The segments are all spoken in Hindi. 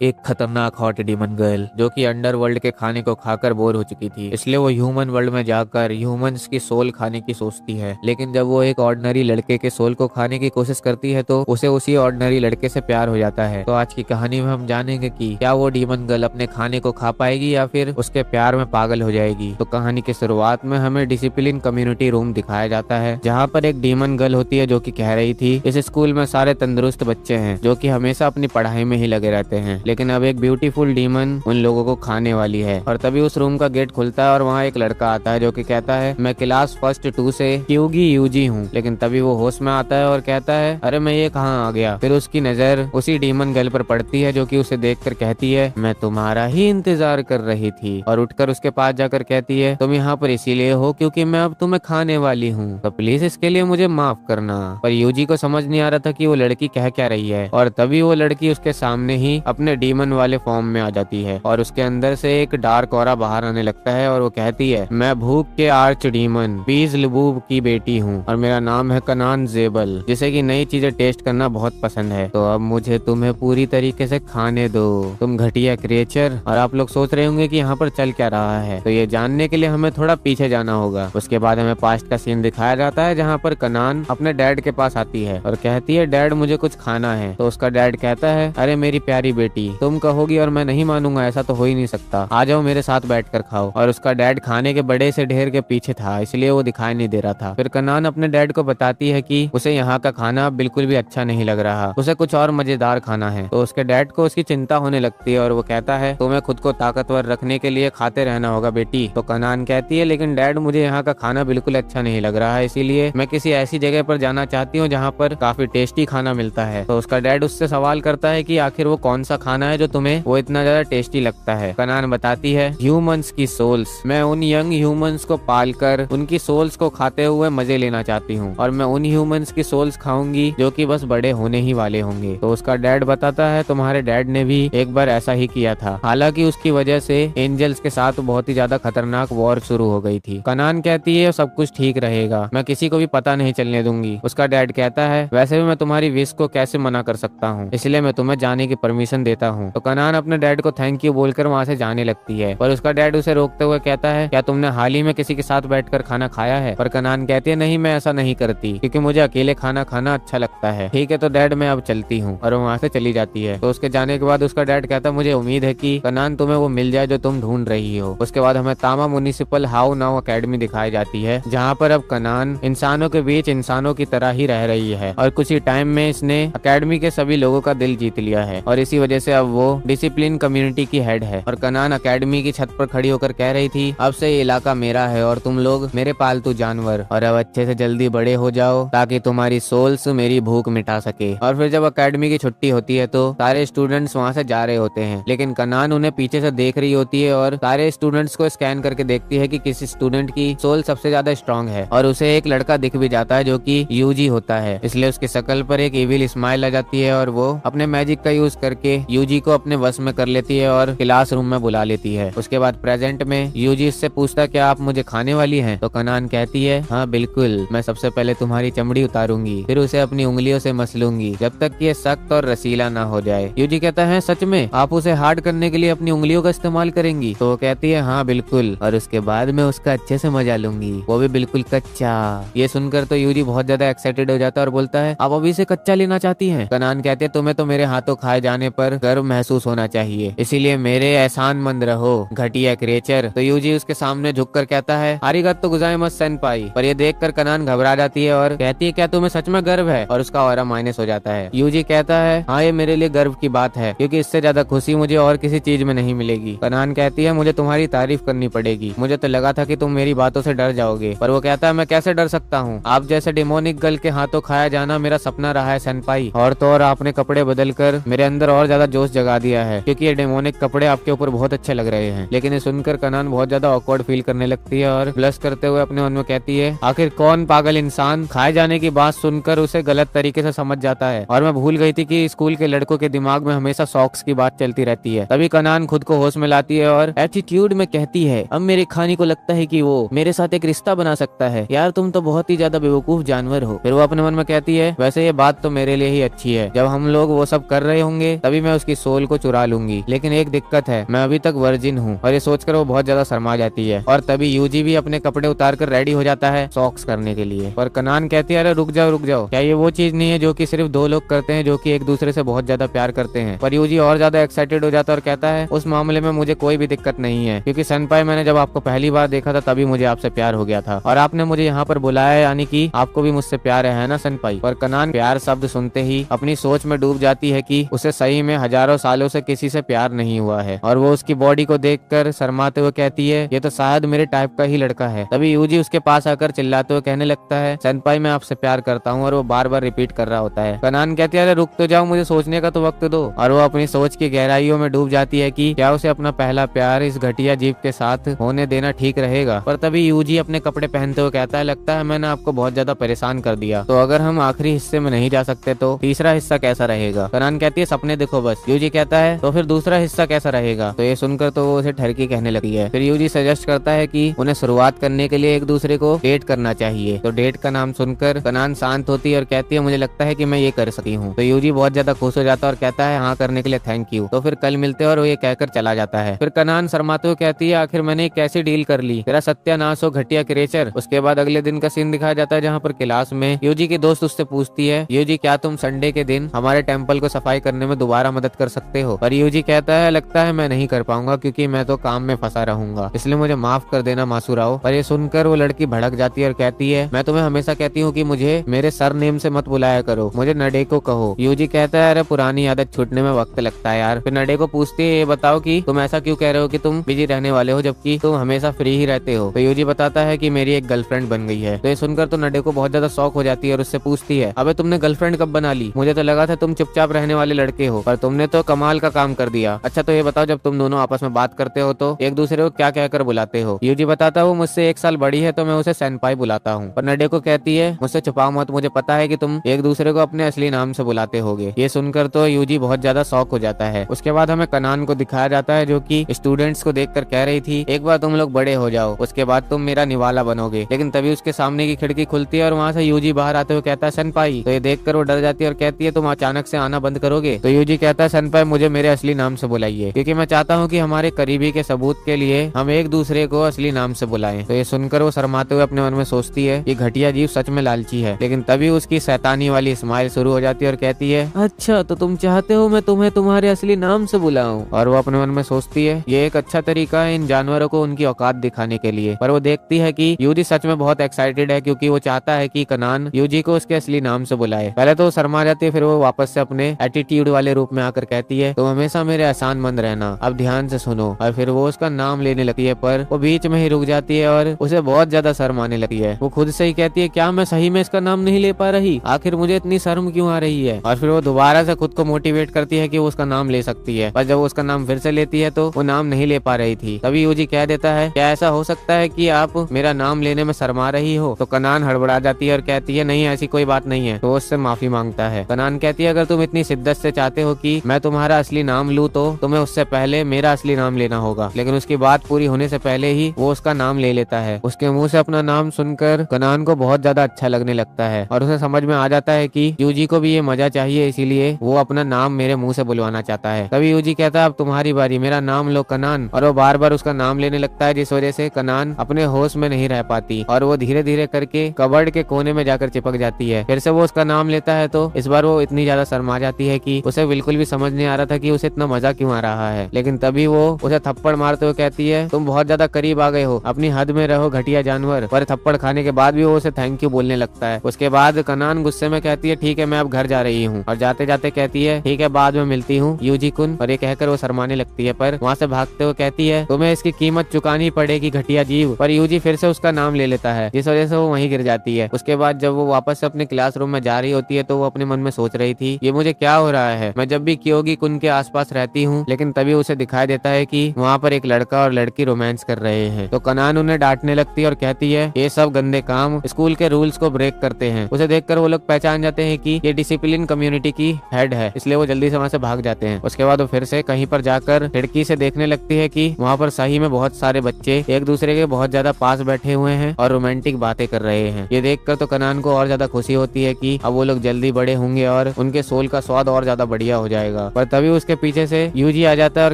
एक खतरनाक हॉट डीमन गर्ल जो कि अंडरवर्ल्ड के खाने को खाकर बोर हो चुकी थी, इसलिए वो ह्यूमन वर्ल्ड में जाकर ह्यूमंस की सोल खाने की सोचती है। लेकिन जब वो एक ऑर्डिनरी लड़के के सोल को खाने की कोशिश करती है तो उसे उसी ऑर्डिनरी लड़के से प्यार हो जाता है। तो आज की कहानी में हम जानेंगे कि क्या वो डीमन गर्ल अपने खाने को खा पाएगी या फिर उसके प्यार में पागल हो जाएगी। तो कहानी की शुरुआत में हमें डिसिप्लिन कम्युनिटी रूम दिखाया जाता है, जहाँ पर एक डीमन गर्ल होती है जो कि कह रही थी इस स्कूल में सारे तंदुरुस्त बच्चे हैं जो कि हमेशा अपनी पढ़ाई में ही लगे रहते हैं, लेकिन अब एक ब्यूटीफुल डीमन उन लोगों को खाने वाली है। और तभी उस रूम का गेट खुलता है और वहाँ एक लड़का आता है जो कि कहता है मैं क्लास फर्स्ट 2 से क्यूगी यूजी हूँ। लेकिन तभी वो होश में आता है और कहता है अरे मैं ये कहाँ आ गया। फिर उसकी नजर उसी डीमन गर्ल पर पड़ती है जो कि उसे देखकर कहती है मैं तुम्हारा ही इंतजार कर रही थी, और उठकर उसके पास जाकर कहती है तुम यहाँ पर इसीलिए हो क्योंकि मैं अब तुम्हें खाने वाली हूँ, तो प्लीज इसके लिए मुझे माफ करना। पर यूजी को समझ नहीं आ रहा था कि वो लड़की कह क्या रही है, और तभी वो लड़की उसके सामने ही अपने डीमन वाले फॉर्म में आ जाती है और उसके अंदर से एक डार्क ऑरा बाहर आने लगता है और वो कहती है मैं भूख के आर्च डीमन बीज लबूब की बेटी हूँ और मेरा नाम है कनान जेबल, जिसे कि नई चीजें टेस्ट करना बहुत पसंद है, तो अब मुझे तुम्हें पूरी तरीके से खाने दो तुम घटिया क्रिएचर। और आप लोग सोच रहे होंगे कि यहाँ पर चल क्या रहा है, तो ये जानने के लिए हमें थोड़ा पीछे जाना होगा। उसके बाद हमें पास्ट का सीन दिखाया जाता है जहाँ पर कनान अपने डैड के पास आती है और कहती है डैड मुझे कुछ खाना है। तो उसका डैड कहता है अरे मेरी प्यारी बेटी तुम कहोगी और मैं नहीं मानूंगा, ऐसा तो हो ही नहीं सकता, आ जाओ मेरे साथ बैठकर खाओ। और उसका डैड खाने के बड़े से ढेर के पीछे था इसलिए वो दिखाई नहीं दे रहा था। फिर कनान अपने डैड को बताती है कि उसे यहाँ का खाना बिल्कुल भी अच्छा नहीं लग रहा, उसे कुछ और मजेदार खाना है। तो उसके डैड को उसकी चिंता होने लगती है और वो कहता है तुम्हें खुद को ताकतवर रखने के लिए खाते रहना होगा बेटी। तो कनान कहती है लेकिन डैड मुझे यहाँ का खाना बिल्कुल अच्छा नहीं लग रहा है, इसीलिए मैं किसी ऐसी जगह पर जाना चाहती हूँ जहाँ पर काफी टेस्टी खाना मिलता है। तो उसका डैड उससे सवाल करता है कि आखिर वो कौन सा खाना है जो तुम्हें वो इतना ज्यादा टेस्टी लगता है। कनान बताती है ह्यूमंस की सोल्स, मैं उन यंग ह्यूमंस को पालकर उनकी सोल्स को खाते हुए मजे लेना चाहती हूँ और मैं उन ह्यूमंस की सोल्स खाऊंगी जो कि बस बड़े होने ही वाले होंगे। तो उसका डैड बताता है तुम्हारे डैड ने भी एक बार ऐसा ही किया था, हालांकि उसकी वजह से एंजल्स के साथ बहुत ही ज्यादा खतरनाक वॉर शुरू हो गई थी। कनान कहती है सब कुछ ठीक रहेगा, मैं किसी को भी पता नहीं चलने दूंगी। उसका डैड कहता है वैसे भी मैं तुम्हारी विश को कैसे मना कर सकता हूँ, इसलिए मैं तुम्हें जाने की परमिशन देता हूँ। तो कनान अपने डैड को थैंक यू बोलकर वहाँ से जाने लगती है, पर उसका डैड उसे रोकते हुए कहता है क्या तुमने हाल ही में किसी के साथ बैठकर खाना खाया है। पर कनान कहती है नहीं मैं ऐसा नहीं करती क्योंकि मुझे अकेले खाना खाना अच्छा लगता है। ठीक है तो डैड मैं अब चलती हूँ, और वहाँ से चली जाती है। तो उसके जाने के बाद उसका डैड कहता है मुझे उम्मीद है कि कनान तुम्हें वो मिल जाए जो तुम ढूंढ रही हो। उसके बाद हमें तामा म्युनिसिपल हाउ नाउ अकेडमी दिखाई जाती है जहाँ पर अब कनान इंसानों के बीच इंसानों की तरह ही रह रही है और कुछ ही टाइम में इसने अकेडमी के सभी लोगों का दिल जीत लिया है और इसी वजह से अब वो डिसिप्लिन कम्युनिटी की हेड है। और कनान अकेडमी की छत पर खड़ी होकर कह रही थी अब से ये इलाका मेरा है और तुम लोग मेरे पालतू जानवर, और अब अच्छे से जल्दी बड़े हो जाओ ताकि तुम्हारी सोल्स मेरी भूख मिटा सके। और फिर जब अकेडमी की छुट्टी होती है तो सारे स्टूडेंट्स वहाँ से जा रहे होते हैं, लेकिन कनान उन्हें पीछे से देख रही होती है और सारे स्टूडेंट्स को स्कैन करके देखती है कि किसी स्टूडेंट की सोल सबसे ज्यादा स्ट्रांग है। और उसे एक लड़का दिख भी जाता है जो कि यूजी होता है, इसलिए उसकी शक्ल पर एक इविल स्माइल आ जाती है और वो अपने मैजिक का यूज करके यूजी को अपने वश में कर लेती है और क्लासरूम में बुला लेती है। उसके बाद प्रेजेंट में यूजी इससे पूछता क्या आप मुझे खाने वाली हैं। तो कनान कहती है हाँ बिल्कुल, मैं सबसे पहले तुम्हारी चमड़ी उतारूंगी, फिर उसे अपनी उंगलियों से मसलूंगी जब तक कि ये सख्त और रसीला ना हो जाए। यूजी कहता है सच में आप उसे हार्ड करने के लिए अपनी उंगलियों का इस्तेमाल करेंगी। तो वो कहती है हाँ बिल्कुल, और उसके बाद मैं उसका अच्छे से मजा लूंगी, वो भी बिल्कुल कच्चा। ये सुनकर तो यूजी बहुत ज्यादा एक्साइटेड हो जाता है और बोलता है आप अभी से कच्चा लेना चाहती हैं। कनान कहते हैं तुम्हें तो मेरे हाथों खाए जाने पर गर्व महसूस होना चाहिए, इसीलिए मेरे एहसानमंद रहो घटिया क्रिएचर। तो यूजी उसके सामने झुककर कहता है आरिगतो गोजाइमासु सेनपाई। पर ये देखकर कनान घबरा जाती है और कहती है क्या तुम्हें सच में गर्व है, और उसका ऑरा माइनस हो जाता है। यूजी कहता है हाँ ये मेरे लिए गर्व की बात है क्योंकि इससे ज्यादा खुशी मुझे और किसी चीज में नहीं मिलेगी। कनान कहती है मुझे तुम्हारी तारीफ करनी पड़ेगी, मुझे तो लगा था कि तुम मेरी बातों से डर जाओगे। पर वो कहता है मैं कैसे डर सकता हूँ, आप जैसे डिमोनिक गर्ल के हाथों खाया जाना मेरा सपना रहा है सेनपाई, और तो और आपने कपड़े बदल कर मेरे अंदर और ज्यादा जोश जगा दिया है क्योंकि ये डिमोनिक कपड़े आपके ऊपर बहुत अच्छे लग रहे हैं। लेकिन ये सुनकर कनान बहुत ज्यादा ऑकवर्ड फील करने लगती है और ब्लश करते हुए अपने मन में कहती है आखिर कौन पागल इंसान खाए जाने की बात सुनकर उसे गलत तरीके से समझ जाता है, और मैं भूल गई थी कि स्कूल के लड़कों के दिमाग में हमेशा सॉक्स की बात चलती रहती है। तभी कनान खुद को होश में लाती है और एटीट्यूड में कहती है अब मेरे खाने को लगता है कि वो मेरे साथ एक रिश्ता बना सकता है, यार तुम तो बहुत ही ज्यादा बेवकूफ जानवर हो। फिर वो अपने मन में कहती है वैसे ये बात तो मेरे लिए ही अच्छी है, जब हम लोग वो सब कर रहे होंगे तभी मैं उसकी उसकी सोल को चुरा लूंगी, लेकिन एक दिक्कत है, मैं अभी तक वर्जिन हूँ। और ये सोचकर वो बहुत ज्यादा शर्मा जाती है और तभी यूजी भी अपने कपड़े उतार कर रेडी हो जाता है सॉक्स करने के लिए। और कनान कहती है अरे रुक जाओ, क्या ये वो चीज नहीं है जो कि सिर्फ दो लोग करते हैं जो कि एक दूसरे से बहुत ज्यादा प्यार करते हैं। पर यूजी और ज्यादा एक्साइटेड हो जाता है और कहता है उस मामले में मुझे कोई भी दिक्कत नहीं है, क्योंकि सनपाई मैंने जब आपको पहली बार देखा था तभी मुझे आपसे प्यार हो गया था और आपने मुझे यहाँ पर बुलाया, यानी कि आपको भी मुझसे प्यार है ना सनपाई। पर कनान प्यार शब्द सुनते ही अपनी सोच में डूब जाती है कि उसे सही में हजारों सालों से किसी से प्यार नहीं हुआ है। और वो उसकी बॉडी को देखकर शर्माते हुए कहती है ये तो शायद मेरे टाइप का ही लड़का है। तभी यूजी उसके पास आकर चिल्लाते हुए कहने लगता है सनपाई मैं आपसे प्यार करता हूँ, और वो बार बार रिपीट कर रहा होता है। कनान कहती है अरे रुक तो जाओ, मुझे सोचने का तो वक्त दो। और वो अपनी सोच की गहराइयों में डूब जाती है कि क्या उसे अपना पहला प्यार इस घटिया जीव के साथ होने देना ठीक रहेगा। पर तभी यूजी अपने कपड़े पहनते हुए कहता है लगता है मैंने आपको बहुत ज्यादा परेशान कर दिया, तो अगर हम आखिरी हिस्से में नहीं जा सकते तो तीसरा हिस्सा कैसा रहेगा। कनान कहती है सपने देखो बस। यूजी कहता है तो फिर दूसरा हिस्सा कैसा रहेगा। तो ये सुनकर तो वो उसे ठरकी कहने लगी है। फिर यूजी सजेस्ट करता है कि उन्हें शुरुआत करने के लिए एक दूसरे को डेट करना चाहिए। तो डेट का नाम सुनकर कनान शांत होती है और कहती है मुझे लगता है कि मैं ये कर सकी हूँ। तो यूजी बहुत ज्यादा खुश हो जाता है और कहता है हाँ करने के लिए थैंक यू। तो फिर कल मिलते हैं, और वो ये कहकर चला जाता है। फिर कनान शर्माते हुए कहती है आखिर मैंने कैसी डील कर ली, तेरा सत्यानाश हो घटिया क्रिएचर। उसके बाद अगले दिन का सीन दिखाया जाता है जहाँ पर क्लास में यूजी की दोस्त उससे पूछती है यूजी क्या तुम संडे के दिन हमारे टेम्पल को सफाई करने में दोबारा मदद कर सकते हो। पर यूजी कहता है लगता है मैं नहीं कर पाऊंगा क्योंकि मैं तो काम में फंसा रहूंगा, इसलिए मुझे माफ कर देना मासूराओ। पर ये सुनकर वो लड़की भड़क जाती है और कहती है मैं तुम्हें हमेशा कहती हूँ कि मुझे मेरे सर नेम से मत बुलाया करो, मुझे नडे को कहो। यूजी कहता है अरे पुरानी आदत छूटने में वक्त लगता है यार। फिर नडे को पूछती है ये बताओ कि तुम ऐसा क्यों कह रहे हो कि तुम बिजी रहने वाले हो जबकि तुम हमेशा फ्री ही रहते हो। तो यूजी बताता है कि मेरी एक गर्लफ्रेंड बन गई है। तो ये सुनकर तो नडे को बहुत ज्यादा शौक हो जाती है और उससे पूछती है अबे तुमने गर्लफ्रेंड कब बना ली, मुझे तो लगा था तुम चुपचाप रहने वाले लड़के हो, पर तुमने तो कमाल का काम कर दिया। अच्छा तो ये बताओ जब तुम दोनों आपस में बात करते हो तो एक दूसरे को क्या कहकर बुलाते हो। यूजी बताता हूँ मुझसे 1 साल बड़ी है तो मैं उसे सेनपाई बुलाता हूँ। पर नडे को कहती है मुझसे छुपाओ मत, मुझे पता है कि तुम एक दूसरे को अपने असली नाम से बुलाते होगे। ये सुनकर तो यूजी बहुत ज्यादा शौक हो जाता है। उसके बाद हमें कनान को दिखाया जाता है जो कि स्टूडेंट्स को देखकर कह रही थी एक बार तुम लोग बड़े हो जाओ उसके बाद तुम मेरा निवाला बनोगे। लेकिन तभी उसके सामने की खिड़की खुलती है और वहाँ से यूजी बाहर आते हुए कहता है सनपाई। तो ये देखकर वो डर जाती है और कहती है तुम अचानक से आना बंद करोगे। तो यूजी कहता है सनपाई मुझे मेरे असली नाम से बुलाइए, क्योंकि मैं चाहता हूँ कि हमारे करीबी के सबूत के लिए हम एक दूसरे को असली नाम से बुलाएं। तो ये सुनकर वो शर्माते हुए अपने मन में सोचती है ये घटिया जीव सच में लालची है। लेकिन तभी उसकी शैतानी वाली स्माइल शुरू हो जाती है और कहती है अच्छा तो तुम चाहते हो मैं तुम्हें तुम्हारे असली नाम से बुलाऊं। और वो अपने मन में सोचती है ये एक अच्छा तरीका है इन जानवरों को उनकी औकात दिखाने के लिए। पर वो देखती है कि यूजी सच में बहुत एक्साइटेड है क्योंकि वो चाहता है कि कनान यूजी को उसके असली नाम से बुलाए। पहले तो वो शर्मा जाती है, फिर वो वापस से अपने एटीट्यूड वाले रूप में आकर कहती है तुम हमेशा मेरे एहसानमंद रहना, अब ध्यान से सुनो। और फिर वो उसका नाम लेने लगती है पर वो बीच में ही रुक जाती है और उसे बहुत ज्यादा शर्म आने लगती है। वो खुद से ही कहती है क्या मैं सही में इसका नाम नहीं ले पा रही, आखिर मुझे इतनी शर्म क्यों आ रही है। और फिर वो दोबारा से खुद को मोटिवेट करती है कि वो उसका नाम ले सकती है। पर जब वो उसका नाम फिर से लेती है तो वो नाम नहीं ले पा रही थी। तभी यूजी कह देता है क्या ऐसा हो सकता है कि आप मेरा नाम लेने में शर्मा रही हो। तो कनान हड़बड़ा जाती है और कहती है नहीं ऐसी कोई बात नहीं है। तो उससे माफी मांगता है। कनान कहती है अगर तुम इतनी शिद्दत से चाहते हो कि मैं तुम्हारा असली नाम लूं तो तुम्हें उससे पहले मेरा असली नाम लेना होगा। लेकिन उसकी बात पूरी होने से पहले ही वो उसका नाम ले लेता है। उसके मुंह से अपना नाम सुनकर कनान को बहुत ज्यादा अच्छा लगने लगता है और उसे समझ में आ जाता है कि यूजी को भी ये मजा चाहिए, इसीलिए वो अपना नाम मेरे मुंह से बुलवाना चाहता है। तभी यूजी कहता है अब तुम्हारी बारी, मेरा नाम लो कनान। और वो बार बार उसका नाम लेने लगता है जिस वजह से कनान अपने होश में नहीं रह पाती और वो धीरे धीरे करके कबर्ड के कोने में जाकर चिपक जाती है। फिर से वो उसका नाम लेता है तो इस बार वो इतनी ज्यादा शर्मा जाती है कि उसे बिल्कुल भी समझ नहीं आ रहा था कि उसे इतना मजा क्यों आ रहा है। लेकिन तभी वो उसे थप्पड़ मारते हुए कहती है तुम बहुत ज्यादा करीब आ गए हो, अपनी हद में रहो घटिया जानवर। पर थप्पड़ खाने के बाद भी वो उसे थैंक यू बोलने लगता है। उसके बाद कनान गुस्से में कहती है ठीक है मैं अब घर जा रही हूँ, और जाते जाते कहती है ठीक है बाद में मिलती हूँ यूजी कुन। और ये कहकर वो शर्माने लगती है पर वहाँ से भागते हुए कहती है तुम्हें इसकी कीमत चुकानी पड़ेगी घटिया जीव। पर यूजी फिर से उसका नाम ले लेता है जिस वजह से वो वहीं गिर जाती है। उसके बाद जब वो वापस से अपने क्लासरूम में जा रही होती है तो वो अपने मन में सोच रही थी ये मुझे क्या हो रहा है, मैं जब भी क्योगी कुन के आसपास रहती हूँ। लेकिन तभी उसे दिखाई देता है कि वहाँ पर एक लड़का और लड़की रोमांस कर रहे हैं। तो कनान उन्हें डांटने लगती है और कहती है ये सब गंदे काम स्कूल के रूल्स को ब्रेक करते हैं। उसे देखकर वो लोग पहचान जाते हैं कि ये डिसिप्लिन कम्युनिटी की हेड है, इसलिए वो जल्दी से वहाँ से भाग जाते हैं। उसके बाद वो फिर से कहीं पर जाकर खिड़की से देखने लगती है कि वहाँ पर सही में बहुत सारे बच्चे एक दूसरे के बहुत ज्यादा पास बैठे हुए हैं और रोमांटिक बातें कर रहे हैं। ये देखकर तो कनान को और ज्यादा खुशी होती है कि अब वो लोग जल्दी बड़े होंगे और उनके सोल का स्वाद और ज्यादा बढ़िया हो जाएगा। जाएगा। पर तभी उसके पीछे से यूजी आ जाता है और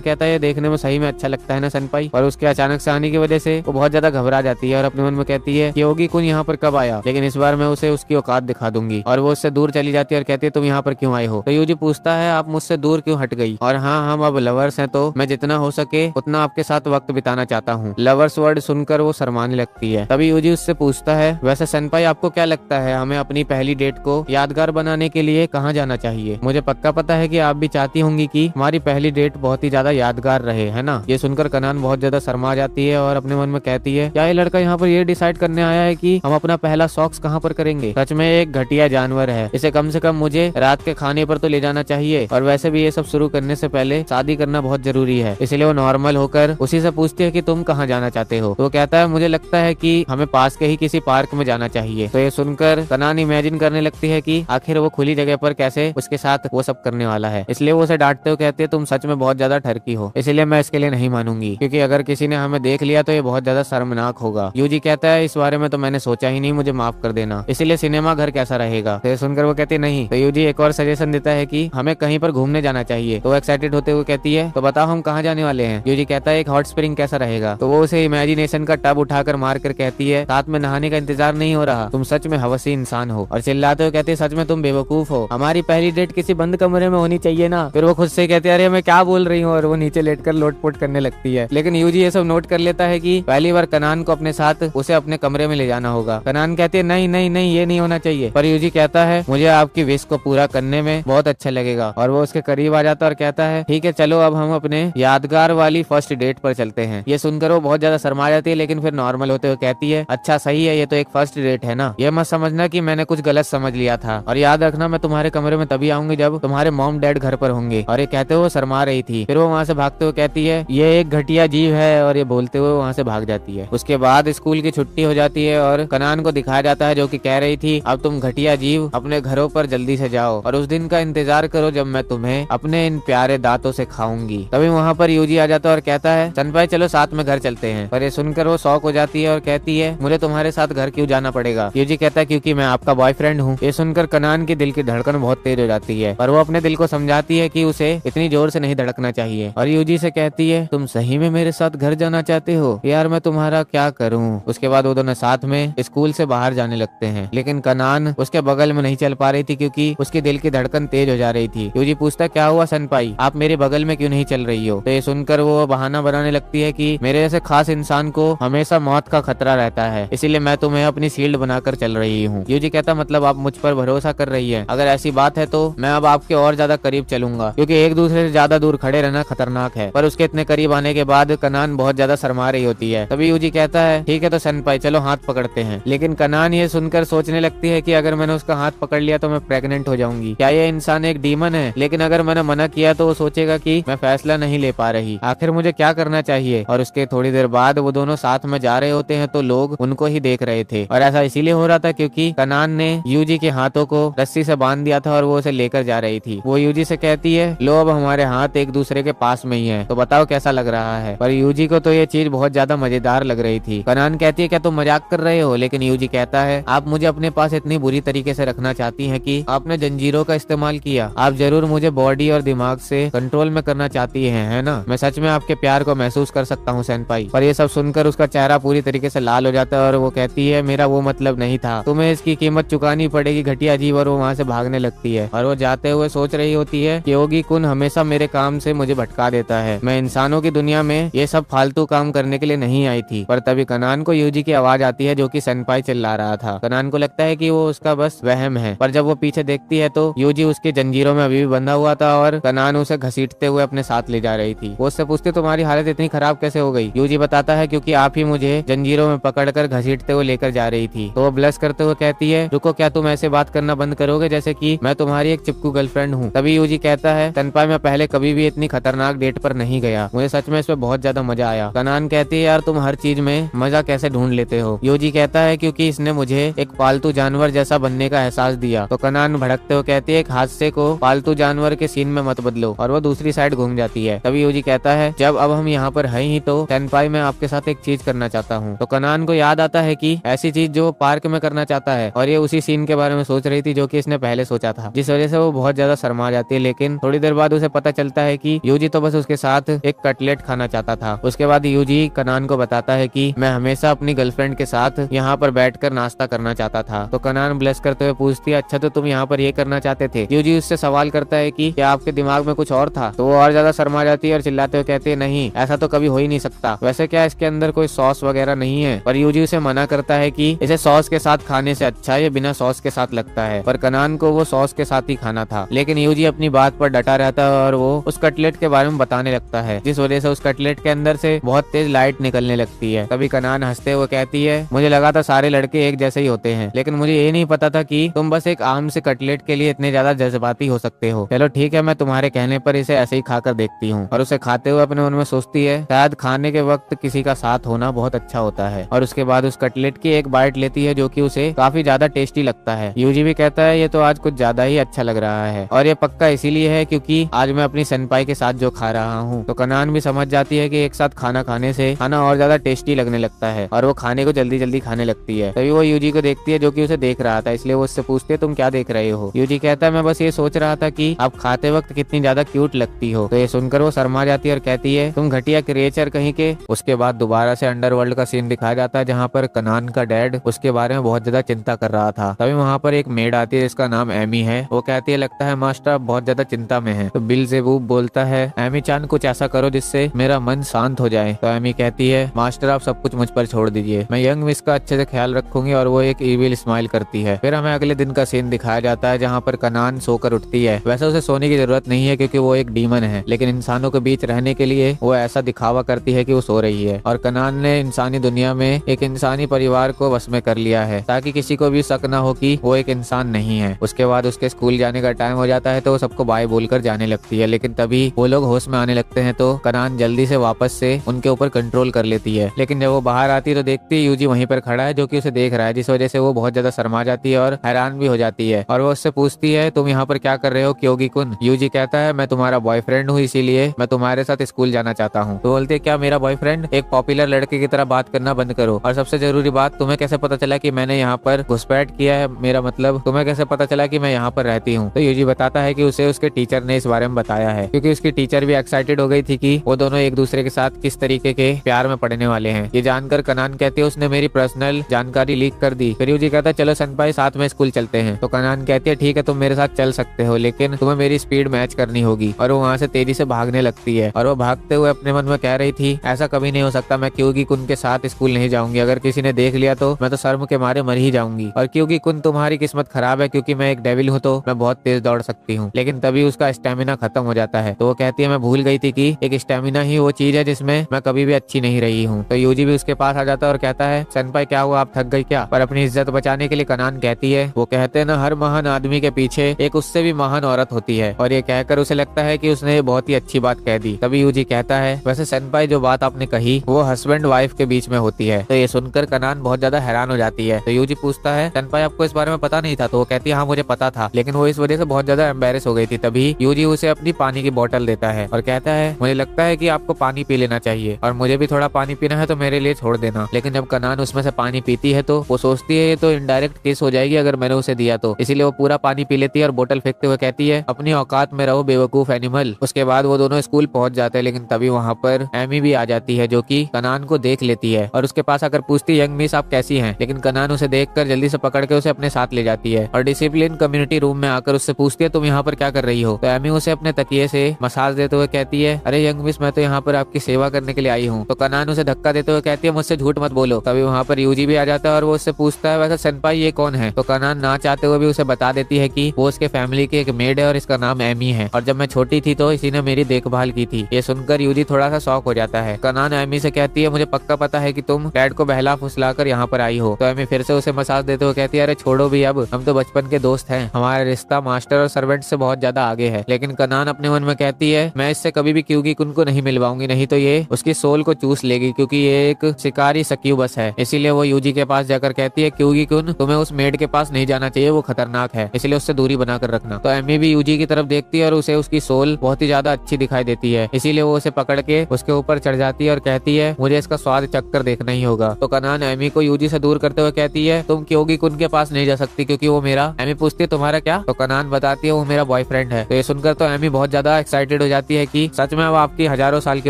कहता है ये देखने में सही में अच्छा लगता है ना सनपाई। और उसके अचानक से आने की वजह से वो बहुत ज्यादा घबरा जाती है और अपने मन में कहती है कि योगी कुन यहाँ पर कब आया, लेकिन इस बार मैं उसे उसकी औकात दिखा दूंगी। और वो उससे दूर चली जाती है और कहती है तुम यहाँ पर क्यों आए हो। तो यूजी पूछता है आप मुझसे दूर क्यों हट गई। और हाँ हम अब लवर्स हैं तो मैं जितना हो सके उतना आपके साथ वक्त बिताना चाहता हूँ। लवर्स वर्ड सुनकर वो शर्माने लगती है। तभी यूजी उससे पूछता है वैसे सनपाई आपको क्या लगता है हमें अपनी पहली डेट को यादगार बनाने के लिए कहाँ जाना चाहिए। मुझे पक्का पता है कि आप भी चाहती होंगी कि हमारी पहली डेट बहुत ही ज्यादा यादगार रहे, है ना। ये सुनकर कनान बहुत ज्यादा शर्मा जाती है और अपने मन में कहती है क्या ये लड़का यहाँ पर ये डिसाइड करने आया है कि हम अपना पहला शौक कहाँ पर करेंगे। सच में एक घटिया जानवर है, इसे कम से कम मुझे रात के खाने पर तो ले जाना चाहिए। और वैसे भी ये सब शुरू करने से पहले शादी करना बहुत जरूरी है। इसलिए वो नॉर्मल होकर उसी से पूछती है कि तुम कहाँ जाना चाहते हो। तो वो कहता है मुझे लगता है कि हमें पास के ही किसी पार्क में जाना चाहिए। तो ये सुनकर कनान इमेजिन करने लगती है कि आखिर वो खुली जगह पर कैसे उसके साथ वो सब करने वाला है। इसलिए वो उसे डांटते हुए कहते हैं तुम सच में बहुत ज्यादा ठरकी हो, इसलिए मैं इसके लिए नहीं मानूंगी, क्योंकि अगर किसी ने हमें देख लिया तो ये बहुत ज्यादा शर्मनाक होगा। यूजी कहता है इस बारे में तो मैंने सोचा ही नहीं, मुझे माफ कर देना। इसीलिए सिनेमा घर कैसा रहेगा। तो सुनकर वो कहती नहीं। तो यूजी एक और सजेशन देता है कि हमें कहीं पर घूमने जाना चाहिए। तो एक्साइटेड होते हुए कहती है तो बताओ हम कहाँ जाने वाले हैं। यूजी कहता है एक हॉट स्प्रिंग कैसा रहेगा। तो वो उसे इमेजिनेशन का टब उठाकर मार कर कहती है साथ में नहाने का इंतजार नहीं हो रहा, तुम सच में हवसी इंसान हो। और चिल्लाते हुए कहती है सच में तुम बेवकूफ हो, हमारी पहली डेट किसी बंद कमरे में होनी चाहिए ना। फिर वो खुद से कहती है अरे मैं क्या बोल रही हूँ, और वो नीचे लेटकर लोटपोट करने लगती है। लेकिन यूजी ये सब नोट कर लेता है कि पहली बार कनान को अपने साथ उसे अपने कमरे में ले जाना होगा। कनान कहती है नहीं नहीं नहीं ये नहीं होना चाहिए। पर यूजी कहता है मुझे आपकी विश को पूरा करने में बहुत अच्छा लगेगा। और वो उसके करीब आ जाता है और कहता है ठीक है चलो अब हम अपने यादगार वाली फर्स्ट डेट पर चलते हैं। ये सुनकर वो बहुत ज्यादा शर्मा जाती है, लेकिन फिर नॉर्मल होते हुए कहती है अच्छा सही है, ये तो एक फर्स्ट डेट है ना, ये मत समझना कि मैंने कुछ गलत समझ लिया था। और याद रखना मैं तुम्हारे कमरे में तभी आऊंगी जब तुम्हारे मॉम डैड घर पर होंगे। और ये कहते हुए शर्मा रही थी। फिर वो वहाँ से भागते हुए कहती है ये एक घटिया जीव है, और ये बोलते हुए वहाँ से भाग जाती है। उसके बाद स्कूल की छुट्टी हो जाती है और कनान को दिखाया जाता है जो कि कह रही थी अब तुम घटिया जीव अपने घरों पर जल्दी से जाओ और उस दिन का इंतजार करो जब मैं तुम्हें अपने इन प्यारे दांतों से खाऊंगी। तभी वहाँ पर यूजी आ जाता है और कहता है सनपाई चलो साथ में घर चलते हैं। पर ये सुनकर वो शौक हो जाती है और कहती है मुझे तुम्हारे साथ घर क्यों जाना पड़ेगा। यूजी कहता है क्योंकि मैं आपका बॉयफ्रेंड हूँ। ये सुनकर कनान की दिल की धड़कन बहुत तेज हो जाती है, पर वो अपने दिल को समझाती है कि उसे इतनी जोर से नहीं धड़कना चाहिए। और यूजी से कहती है तुम सही में मेरे साथ घर जाना चाहते हो, यार मैं तुम्हारा क्या करूँ। उसके बाद वो दोनों साथ में स्कूल से बाहर जाने लगते हैं, लेकिन कनान उसके बगल में नहीं चल पा रही थी क्योंकि उसकी दिल की धड़कन तेज हो जा रही थी। यूजी पूछता क्या हुआ सनपाई, आप मेरे बगल में क्यों नहीं चल रही हो। तो ये सुनकर वो बहाना बनाने लगती है कि मेरे जैसे खास इंसान को हमेशा मौत का खतरा रहता है, इसीलिए मैं तुम्हें अपनी शील्ड बनाकर चल रही हूँ। यूजी कहता मतलब आप मुझ पर भरोसा कर रही है, अगर ऐसी बात है तो मैं अब आपके और ज्यादा करीब चलूंगा, क्योंकि एक दूसरे से ज्यादा दूर खड़े रहना खतरनाक है। पर उसके इतने करीब आने के बाद कनान बहुत ज्यादा शर्मा रही होती है। तभी यूजी कहता है ठीक है तो सनपाई चलो हाथ पकड़ते हैं। लेकिन कनान ये सुनकर सोचने लगती है कि अगर मैंने उसका हाथ पकड़ लिया तो मैं प्रेग्नेंट हो जाऊंगी। क्या ये इंसान एक डीमन है। लेकिन अगर मैंने मना किया तो वो सोचेगा कि मैं फैसला नहीं ले पा रही, आखिर मुझे क्या करना चाहिए। और उसके थोड़ी देर बाद वो दोनों साथ में जा रहे होते हैं तो लोग उनको ही देख रहे थे, और ऐसा इसीलिए हो रहा था क्योंकि कनान ने यूजी के हाथों को रस्सी से बांध दिया था और वो उसे लेकर जा रही थी। वो यूजी से कहती है लो अब हमारे हाथ एक दूसरे के पास में ही है, तो बताओ कैसा लग रहा है। पर यूजी को तो ये चीज बहुत ज्यादा मजेदार लग रही थी। कनान कहती है क्या तुम मजाक कर रहे हो, लेकिन यूजी कहता है आप मुझे अपने पास इतनी बुरी तरीके से रखना चाहती हैं कि आपने जंजीरों का इस्तेमाल किया। आप जरूर मुझे बॉडी और दिमाग से कंट्रोल में करना चाहती है ना। मैं सच में आपके प्यार को महसूस कर सकता हूँ सैनपाई। पर ये सब सुनकर उसका चेहरा पूरी तरीके से लाल हो जाता है और वो कहती है मेरा वो मतलब नहीं था, तुम्हें इसकी कीमत चुकानी पड़ेगी घटिया जीव। और वो वहाँ से भागने लगती है और वो जाते हुए सोच रही होती है कि योगी कुन हमेशा मेरे काम से मुझे भटका देता है, मैं इंसानों की दुनिया में ये सब फालतू काम करने के लिए नहीं आई थी। पर तभी कनान को यूजी की आवाज आती है जो कि सनपाई चिल्ला रहा था। कनान को लगता है कि वो उसका बस वहम है, पर जब वो पीछे देखती है तो यूजी उसके जंजीरों में अभी भी बंधा हुआ था और कनान उसे घसीटते हुए अपने साथ ले जा रही थी। वो उससे पूछती तुम्हारी हालत इतनी खराब कैसे हो गई। यूजी बताता है क्योंकि आप ही मुझे जंजीरों में पकड़कर घसीटते हुए लेकर जा रही थी। तो वो ब्लश करते हुए कहती है रुको क्या तुम ऐसे बात करना बंद करोगे जैसे कि मैं तुम्हारी एक चिपकू गर्लफ्रेंड हूँ। तभी यूजी कहता है सनपाई मैं पहले कभी भी इतनी खतरनाक डेट पर नहीं गया, मुझे सच में इसमें बहुत ज्यादा मजा आया। कनान कहती है यार तुम हर चीज में मजा कैसे ढूंढ लेते हो। यूजी कहता है क्योंकि इसने मुझे एक पालतू जानवर जैसा बनने का एहसास दिया। तो कनान भड़कते हुए कहती है एक हादसे को पालतू जानवर के सीन में मत बदलो, और वो दूसरी साइड घूम जाती है। तभी यूजी कहता है जब अब हम यहाँ पर है ही तो सनपाई मैं आपके साथ एक चीज करना चाहता हूँ। तो कनान को याद आता है कि ऐसी चीज जो पार्क में करना चाहता है, और ये उसी सीन के बारे में सोच रही थी जो कि इसने पहले सोचा था, जिस वजह से वो बहुत ज्यादा शर्मा जाती है। लेकिन थोड़ी देर बाद उसे पता चलता है कि यूजी तो बस उसके साथ एक कटलेट खाना चाहता था। उसके बाद यूजी कनान को बताता है कि मैं हमेशा अपनी गर्लफ्रेंड के साथ यहाँ पर बैठकर नाश्ता करना चाहता था। तो कनान ब्लश करते हुए पूछती है, अच्छा तो तुम यहाँ पर ये करना चाहते थे? यूजी उससे सवाल करता है कि क्या आपके दिमाग में कुछ और था? तो वो और ज्यादा शर्मा जाती है और चिल्लाते हुए कहती है, नहीं ऐसा तो कभी हो ही नहीं सकता। वैसे क्या इसके अंदर कोई सॉस वगैरह नहीं है? पर यूजी उसे मना करता है कि इसे सॉस के साथ खाने से अच्छा ये बिना सॉस के साथ लगता है। पर कनान को वो सॉस के साथ ही खाना था, लेकिन यूजी अपनी बात पर डटा रहता है और वो उस कटलेट के बारे में बताने लगता है, जिस वजह से उस कटलेट के अंदर से बहुत तेज लाइट निकलने लगती है। तभी कनान हंसते हुए कहती है, मुझे लगा था सारे लड़के एक जैसे ही होते हैं, लेकिन मुझे ये नहीं पता था कि तुम बस एक आम से कटलेट के लिए इतने ज्यादा जज्बाती हो सकते हो। चलो ठीक है, मैं तुम्हारे कहने पर इसे ऐसे ही खाकर देखती हूँ। और उसे खाते हुए अपने मन में सोचती है, शायद खाने के वक्त किसी का साथ होना बहुत अच्छा होता है। और उसके बाद उस कटलेट की एक बाइट लेती है जो कि उसे काफी ज्यादा टेस्टी लगता है। यूजी भी कहता है, ये तो आज कुछ ज्यादा ही अच्छा लग रहा है, और ये पक्का इसीलिए है क्योंकि आज मैं अपनी सेनपाई के साथ जो खा रहा हूँ। तो कनान भी समझ जाती है कि एक साथ खाना खाने से खाना और ज्यादा टेस्टी लगने लगता है, और वो खाने को जल्दी जल्दी खाने लगती है। तभी वो यूजी को देखती है जो कि उसे देख रहा था, इसलिए वो उससे पूछती है, तुम क्या देख रहे हो? यूजी कहता है, मैं बस ये सोच रहा था कि आप खाते वक्त कितनी ज्यादा क्यूट लगती हो। तो ये सुनकर वो शर्मा जाती है और कहती है, तुम घटिया क्रिएचर कहीं के। उसके बाद दोबारा से अंडरवर्ल्ड का सीन दिखाया जाता है, जहाँ पर कनान का डैड उसके बारे में बहुत ज्यादा चिंता कर रहा था। तभी वहाँ पर एक मेड आती है जिसका नाम एमी है। वो कहती है, लगता है मास्टर आप बहुत ज्यादा चिंता में है। तो बिलजेबूब बोलता है, एमी चान कुछ ऐसा करो जिससे मेरा मन शांत हो जाए। तो एमी कहती है, मास्टर आप सब कुछ मुझ पर छोड़ दीजिए, मैं यंग मिस का अच्छे से ख्याल रखूंगी। और वो एक इविल स्माइल करती है। फिर हमें अगले दिन का सीन दिखाया जाता है, जहाँ पर कनान सोकर उठती है। वैसे उसे सोने की जरूरत नहीं है क्योंकि वो एक डीमन है, लेकिन इंसानों के बीच रहने के लिए वो ऐसा दिखावा करती है कि वो सो रही है। और कनान ने इंसानी दुनिया में एक इंसानी परिवार को वश में कर लिया है, ताकि किसी को भी शक न हो कि वो एक इंसान नहीं है। उसके बाद उसके स्कूल जाने का टाइम हो जाता है, तो वो सबको बाय बोलकर जाने लगती है। लेकिन तभी वो लोग होश में आने लगते हैं, तो कनान जल्दी से वापस से उनके ऊपर कंट्रोल कर लेती है। लेकिन जब वो बाहर आती है तो देखती है यूजी वहीं पर खड़ा है, जो कि उसे देख रहा है, जिस वजह से वो बहुत ज्यादा शर्मा जाती है और हैरान भी हो जाती है। और वो उससे पूछती है, तुम यहाँ पर क्या कर रहे हो क्योगी कुन? यूजी कहता है, मैं तुम्हारा बॉयफ्रेंड हूँ, इसीलिए मैं तुम्हारे साथ स्कूल जाना चाहता हूँ। तो बोलते, क्या मेरा बॉयफ्रेंड? एक पॉपुलर लड़के की तरह बात करना बंद करो। और सबसे जरूरी बात, तुम्हें कैसे पता चला कि मैंने यहाँ पर घुसपैठ किया है? मेरा मतलब तुम्हें कैसे पता चला कि मैं यहाँ पर रहती हूँ? तो यूजी बताता है कि उसे उसके टीचर ने इस बारे में बताया है, क्योंकि उसकी टीचर भी एक्साइटेड हो गई थी कि वो दोनों एक दूसरे के साथ किस तरीके के प्यार में पड़ने वाले हैं। ये जानकर कनान कहती है, उसने मेरी पर्सनल जानकारी लीक कर दी। फिर यूजी कहता है, चलो सनपाई साथ में स्कूल चलते हैं। तो कनान कहती है, ठीक है तुम मेरे साथ चल सकते हो, लेकिन तुम्हें मेरी स्पीड मैच करनी होगी। और वो वहाँ से तेजी से भागने लगती है। और वो भागते हुए अपने मन में कह रही थी, ऐसा कभी नहीं हो सकता, मैं क्योगी कुन के साथ स्कूल नहीं जाऊंगी। अगर किसी ने देख लिया तो मैं तो शर्म के मारे मर ही जाऊंगी। और क्योंकि कुन तुम्हारी किस्मत खराब है, क्योंकि मैं एक डेविल हूँ तो मैं बहुत तेज दौड़ सकती हूँ। लेकिन तभी उसका स्टेमिना खत्म हो जाता है। तो वो कहती है, मैं भूल गई थी कि एक स्टेमिना ही वो चीज है जिसमें मैं कभी भी अच्छी नहीं रही हूँ। तो यूजी भी उसके पास आ जाता है और कहता है, सनपाई क्या हुआ, आप थक गई क्या? पर अपनी इज्जत बचाने के लिए कनान कहती है, वो कहते हैं ना, हर महान आदमी के पीछे एक उससे भी महान औरत होती है। और ये कहकर उसे लगता है कि उसने बहुत ही अच्छी बात कह दी। तभी यूजी कहता है, वैसे सनपाई जो बात आपने कही वो हस्बैंड वाइफ के बीच में होती है। तो ये सुनकर कनान बहुत ज्यादा हैरान हो जाती है। तो यूजी पूछता है, सनपाई आपको इस बारे में पता नहीं था? तो वो कहती है, हाँ मुझे पता था, लेकिन वो इस वजह से बहुत ज्यादा एम्बेरस हो गई थी। तभी यूजी उसे अपनी पानी की बोतल देता है और कहता है, मुझे लगता है कि आपको पानी पी लेना चाहिए, और मुझे भी थोड़ा पानी पीना है, तो मेरे लिए छोड़ देना। लेकिन जब कनान उसमें से पानी पीती है तो वो सोचती है ये तो इनडायरेक्ट किस हो जाएगी अगर मैंने उसे दिया तो, इसीलिए वो पूरा पानी पी लेती है और बोतल फेंकते हुए कहती है, अपनी औकात में रहो बेवकूफ एनिमल। उसके बाद वो दोनों स्कूल पहुंच जाते हैं। लेकिन तभी वहाँ पर एमी भी आ जाती है, जो कि कनान को देख लेती है और उसके पास आकर पूछती है, यंग मिस आप कैसी हैं? लेकिन कनान उसे देखकर जल्दी से पकड़ के उसे अपने साथ ले जाती है और डिसिप्लिन कम्युनिटी रूम में आकर उससे पूछती है, तुम यहाँ पर क्या कर रही हो? तो एमी उसे अपने तकिए से मसाज देते हुए कहती है, अरे यंग मिस मैं तो यहाँ पर आपकी सेवा करने के लिए आई हूँ। तो कनान उसे धक्का देते हुए कहती है, मुझसे झूठ मत बोलो। तभी वहाँ पर यूजी भी आ जाता है और वो उससे पूछता है, वैसे सनपाई ये कौन है? तो कनान ना चाहते हुए भी उसे बता देती है कि वो उसके फैमिली की एक मेड है और इसका नाम एमी है, और जब मैं छोटी थी तो इसी ने मेरी देखभाल की थी। ये सुनकर यूजी थोड़ा सा शॉक हो जाता है। कनान एमी से कहती है, मुझे पक्का पता है कि तुम डैड को बहला फुसला कर यहाँ पर आई हो। तो एमी फिर से उसे मसाज देते हुए कहती है, अरे छोड़ो भी, अब हम तो बचपन के दोस्त हैं, हमारा रिश्ता मास्टर और सर्वेंट से बहुत ज्यादा आगे है। लेकिन कनान अपने मन में कहती है, मैं इससे कभी भी क्योगी कुन को नहीं मिलवाऊंगी, नहीं तो ये उसकी सोल को चूस लेगी, क्योंकि ये एक शिकारी सक्यूबस है। इसीलिए वो यूजी के पास जाकर कहती है, क्योगी कुन तुम्हें उस मेड के पास नहीं जाना चाहिए, वो खतरनाक है, इसलिए उससे दूरी बनाकर रखना। तो एमी भी यूजी की तरफ देखती है और उसे उसकी सोल बहुत ही ज्यादा अच्छी दिखाई देती है, इसीलिए वो उसे पकड़ के उसके ऊपर चढ़ जाती है और कहती है, मुझे इसका स्वाद चखकर देखना ही होगा। तो कनान एमी को यूजी से दूर करते हुए कहती है, तुम क्योगी कुन के पास नहीं जा सकती क्योंकि वो मेरा। एमी पूछती है, तुम्हारा क्या? तो कनान बताती है, वो मेरा बॉयफ्रेंड बॉयफ्रेंड है। तो ये सुनकर तो एमी बहुत ज्यादा एक्साइटेड हो जाती है कि सच में अब आपकी हजारों साल की